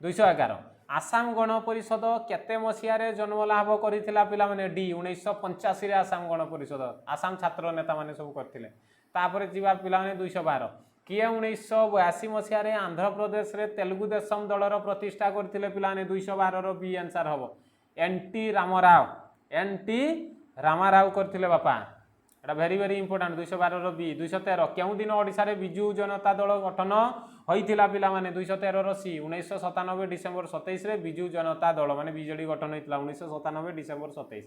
211 आसाम गण परिषद केते मसीह जन्म लाभ करथिला पिला माने डी 1985 रे आसाम गण परिषद आसाम छात्र नेता माने सब करथिले तापर जीवा पिला माने 212 किए 1982 मसीह आंध्र प्रदेश रे तेलुगु देशम दलर प्रतिष्ठा करथिले पिला माने 212 रो बी आंसर हबो एनटी रामाराव करथिले बापा एटा भेरी भेरी इंपोर्टेंट 212 रो बी 213 केउ दिन ओडिसा रे बिजू जनता दल गठन होइथिला पिला माने 213 रो सी 1997 डिसेंबर 27 रे बिजू जनता दल माने बीजेडी गठन होइथिला 1997 डिसेंबर 27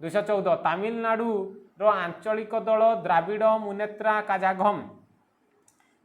214 तमिलनाडु रो आंचलिक दल द्राविड़ मुनेत्रा काजाघम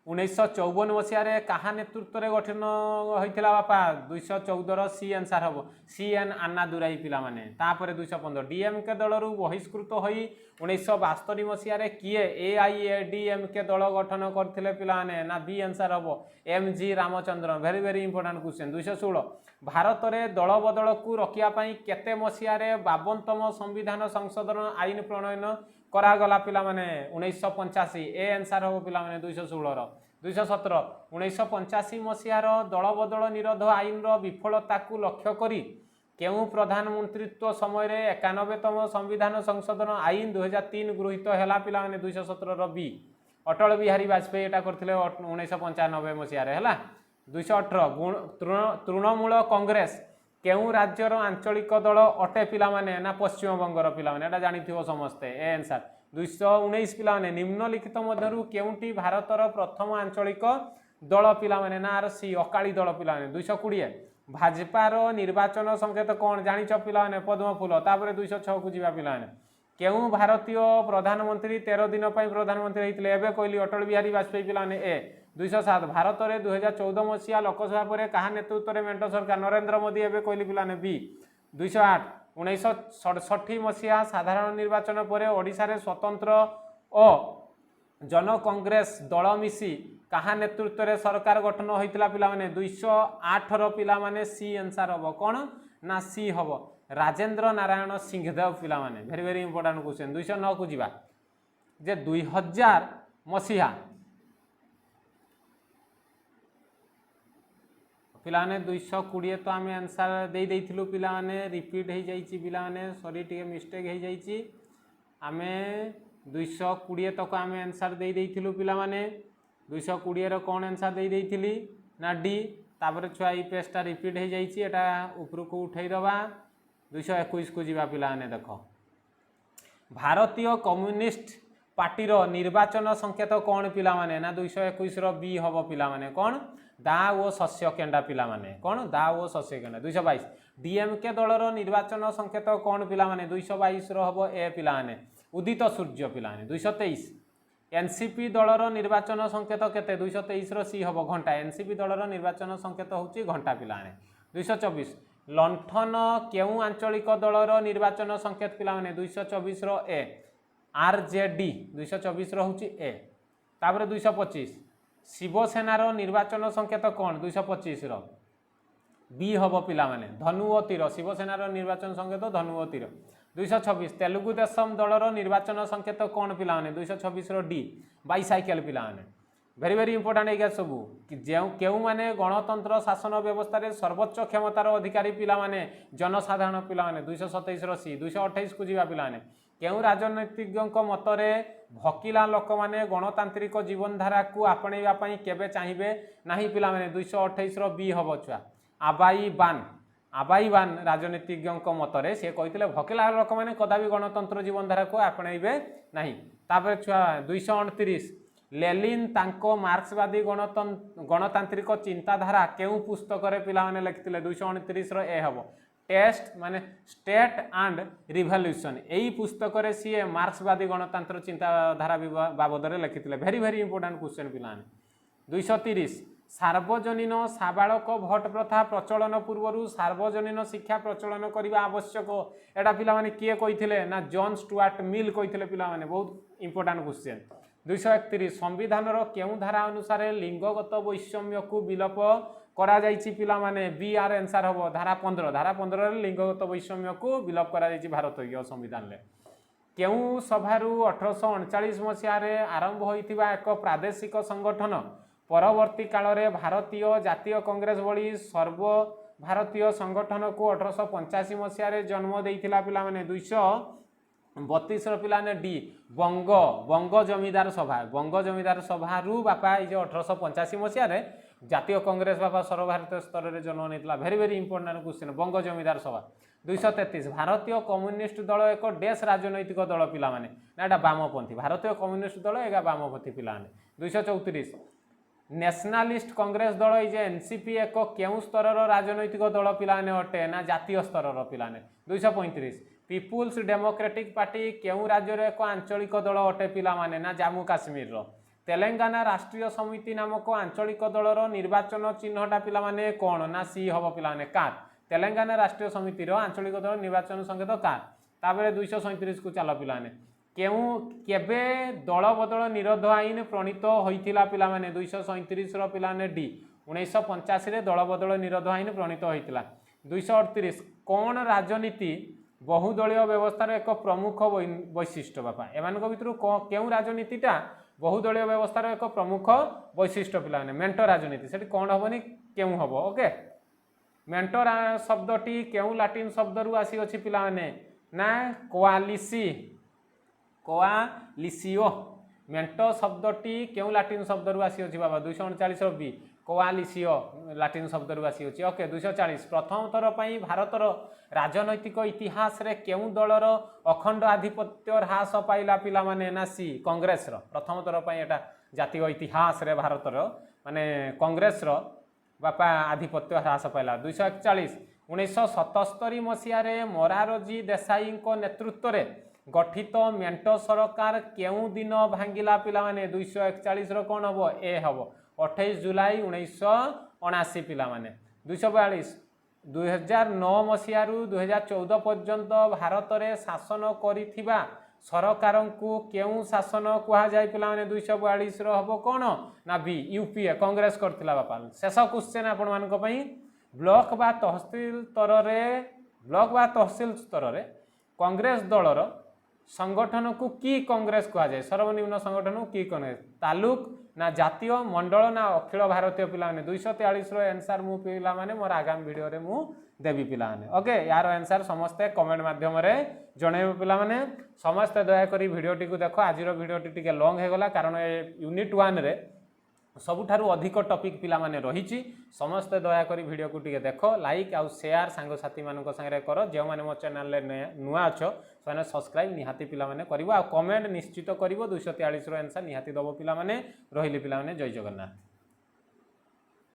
1954 मसीह कहा नेतृत्व रे गठन होइथिला बापा 214 रो सी आंसर हबो सीएन अन्नादुराई पिला माने तापर 215 डीएमके दल रु बहिष्कृत होई 1972 मसीह किए एआईएडीएमके दल गठन करथिले पिला माने ना बी आंसर हबो एमजी रामचंद्रन भेरी भेरी इंपोर्टेंट क्वेश्चन 216 भारत रे दल बदल को रखिया पई केते मसीह रे 52तम संविधान संशोधन आईन प्रणयन करागला पिला माने 1985 ए आंसर हो पिला माने 216 रो 217 1985 मसीहार दल बदल निरोध आईन रो विफलता को लक्ष्य करी केउ प्रधानमंत्रीत्व समय रे 91तम संविधान संशोधन आईन 2003 गृहीत हैला पिला माने 217 रो बी अटल बिहारी वाजपेयी एटा करथिले 1995 मसीहा रे हैला 218 तृणमूल कांग्रेस केउ राज्यर आंचलिक दल अटे पिला माने ना पश्चिम बंगर पिला माने एटा जानिथिबो समस्ते ए आंसर 219 पिला माने निम्नलिखित मध्यरु केउटी भारतर प्रथम आंचलिक दल पिला माने ना आर सी अकाली दल पिला माने 220 भाजपार निर्वाचन संकेत कोन जानिछ पिला माने पद्म फूल तापर 206 को जिबा पिला माने केउ भारतीय प्रधानमंत्री 13 दिन पई प्रधानमंत्री हेतिले एबे कहली अटल बिहारी वाजपेयी पिला माने ए 207 भारत में 2014 मसीहा लोकसभा पर कहा नेतृत्व में मेंट सरकार नरेंद्र मोदी एवं कहली पिलाने बी 208 1967 मसीहा साधारण निर्वाचन पर ओडिशा रे स्वतंत्र और जन कांग्रेस दल मिसी कहा नेतृत्व में सरकार गठन होइतिला पिला माने 208 रो पिला माने सी आंसर हबो कोन ना सी हबो राजेंद्र नारायण सिंहदेव पिला माने भेरी भेरी इंपोर्टेंट क्वेश्चन 209 को जिबा जे 2000 मसीहा पिलाने 220 तो आम आंसर दे देइथिलु पिलाने रिपीट हो जाइछि पिलाने सॉरी टिके मिस्टेक हो जाइछि आमे 220 तक आम आंसर दे देइथिलु पिलाने 220 रो कोन आंसर दे देइथिली ना डी तापर छुआ ई पेजटा रिपीट हो जाइछि एटा ऊपर को उठै दबा 221 को जिबा पिलाने देखो भारतीय कम्युनिस्ट पार्टी रो निर्वाचन संकेत कोन पिला माने ना 221 रो बी हबो पिला माने कोन दा ओ शस्य केंडा पिला माने कोन दा ओ शस्य केंडा 222 डीएमके दलर निर्वाचन संकेत कोन पिला माने 222 रो हबो ए पिला माने उदित सूर्य पिला माने 223 एनसीपी दलर निर्वाचन संकेत केते 223 रो सी हबो घंटा एनसीपी दलर निर्वाचन संकेत होची घंटा पिला माने 224 लंठन केउ आंचलिक दलर निर्वाचन संकेत पिला माने 224 रो ए आरजेडी 224 रो होची ए तापर 225 शिवसेनार निर्वाचन संकेत कौन 225 रो बी हम पिला माने धनु और तीर शिवसेनार निर्वाचन संकेत धनु और तीर 226 तेलुगु देशम दलर निर्वाचन संकेत कौन पिला माने 226 रो डी बाइसाइकेल पिला माने भेरी भेरी इंपोर्टेंट एगा सब केउ माने गणतंत्र शासन व्यवस्था रे सर्वोच्च क्षमतार अधिकारी पिला माने जनसाधारण पिला माने 227 रो सी 228 को जीवा पिला माने केउ राजनीतिज्ञ मतरे भकिला लोक माने गणतांत्रिक जीवनधारा को आपणैबा पई केबे चाहिबे नाही पिला माने 228 रो बी हबो छुआ आबाईबान राजनीतिज्ञ मतरे से कहितले भकिला लोक माने कदाबी गणतंत्र जीवनधारा को आपणैबे नाही तापर छुआ 229 लेलिन तांको मार्क्सवादी गणतांत्रिक चिंताधारा केउ पुस्तक रे पिला माने लिखिथिले 229 रो ए हबो टेस्ट माने स्टेट एंड रिवोल्यूशन एई पुस्तक रे सी मार्क्सवादी गणतंत्र चिंताधारा बाबद रे लिखिथिले वेरी वेरी इंपोर्टेंट क्वेश्चन पिला माने 230 सार्वजनीन साबालक भोट प्रथा प्रचलन पूर्व सार्वजनीन शिक्षा प्रचलन करने आवश्यक एटा पिला माने किए कहिथिले ना जॉन स्टुआर्ट मिल कहिथिले पिला माने बहुत इंपोर्टेंट क्वेश्चन 231 संविधान केउ धारा अनुसार लिंगगत वैषम्य को विलोप करा जायछि पिला माने बी आर आंसर हबो धारा 15 रे लिंगगत वैषम्य को विलोप करा जायछि भारतीय संविधान रे केउ सभारू 1839 मसिया रे आरंभ होइथिबा एक प्रादेशिक संगठन परवर्ती काल रे भारतीय जातीय कांग्रेस भली सर्व भारतीय संगठन को 1885 मसिया रे जन्म देइथिला पिला माने 232 पिला ने डी बंग जमीदार सभा रु बापा ये 1885 मसिया रे जातीय कांग्रेस बापा सर्वभारतीय स्तर रे जन्म नेइथिला वेरी वेरी इंपोर्टेंट क्वेश्चन बंग जमीदार सभा 233 भारतीय कम्युनिस्ट दल एक देश राजनैतिक दल पिला माने ना एटा वामपंथी भारतीय कम्युनिस्ट दल एगा वामपंथी पिला माने 234 नेशनलिस्ट कांग्रेस दल ये एनसीपी एक केउ स्तर राजनैतिक दल पिला ने अटे ना जातीय स्तर पिला ने 235 पीपुल्स डेमोक्रेटिक पार्टी केउ राज्य रे एक आंचलिक दल अटे पिला माने ना जम्मू काश्मीर रो तेलंगाना राष्ट्रीय समिति नामक आंचलिक दलर निर्वाचन चिन्हटा पिला माने कोन ना सी हबो पिला माने कार तेलंगाना राष्ट्रीय समिति रो आंचलिक दल निर्वाचन संकेत कार ताबरे 237 को चलो पिला माने केउ केबे दल बदल निरोध आईन प्रणीत होइथिला पिला माने 237 रो पिला ने डी 1985 रे दल बदल निरोध आईन प्रणीत होइथिला 238 कोन राजनीति बहुदलीय व्यवस्थार एक प्रमुख वैशिष्ट्य बापा एमानक भितर केउ राजनीतिटा बहुदलीय व्यवस्थार एक प्रमुख वैशिष्ट्य पिला माने मेंटो राजनीति सेठी कोन हबनी केउ हबो ओके मेंटो शब्दटी केउ लाटिन शब्द रु आसी अछि पिला माने ना कोआलिसियो मेंटो शब्दटी केउ लाटिन शब्द रु आसी अछि बाबा 239 रो बी कोआलिसियो लाटिन शब्द रु आसी अछि ओके 240 प्रथम थर पई भारतर राजनैतिक इतिहास रे केउ दलर अखंड आधिपत्य ह्रास पाइला पिला माने ना सी कांग्रेस रो प्रथम थर पई एटा जातीय इतिहास रे भारतर माने कांग्रेस रो बापा आधिपत्य ह्रास पाइला 241 1977 मसिया रे मोरारजी देसाई को नेतृत्व रे गठित मेंटो सरकार केउ दिन भांगिला पिला माने 241 रो कोन हबो ए हबो 28 जुलाई 1979 पिला माने 242 2009 मसिया रु 2014 पर्यंत भारत रे शासन करिथिबा सरकार को केउ शासन कुहा जाय पिला माने 242 रो हबो कोन ना बी यूपीए कांग्रेस करथिला बापा शेष क्वेश्चन आपण मानक पई ब्लॉक बा तहसील स्तर रे कांग्रेस दलर संगठन को की कांग्रेस कहा जाए सर्वनिम्न संगठन को की कांग्रेस तालुक ना जातीय मंडल ना अखिल भारतीय पिला माने 243 रो आंसर मु पिला माने मोर आगामी वीडियो रे मु देबी पिला माने ओके यार आंसर समस्ते कमेंट माध्यम रे जणेबो पिला माने समस्ते दया करी वीडियो टी को देखो आज रो वीडियो टी लॉन्ग हे गला कारण यूनिट 1 रे सबुठारु अधिक टॉपिक पिला माने रहिछि समस्ते दया करी वीडियो को टिके देखो लाइक आउ शेयर सांग साथी मानको संगे करो जे माने मो चैनल रे नुआ अछो सने सब्सक्राइब निहाती पिला माने करिवो आ कमेंट निश्चित करिवो 243 रो आंसर निहाती दबो पिला माने रहिली पिला माने जय जगन्नाथ।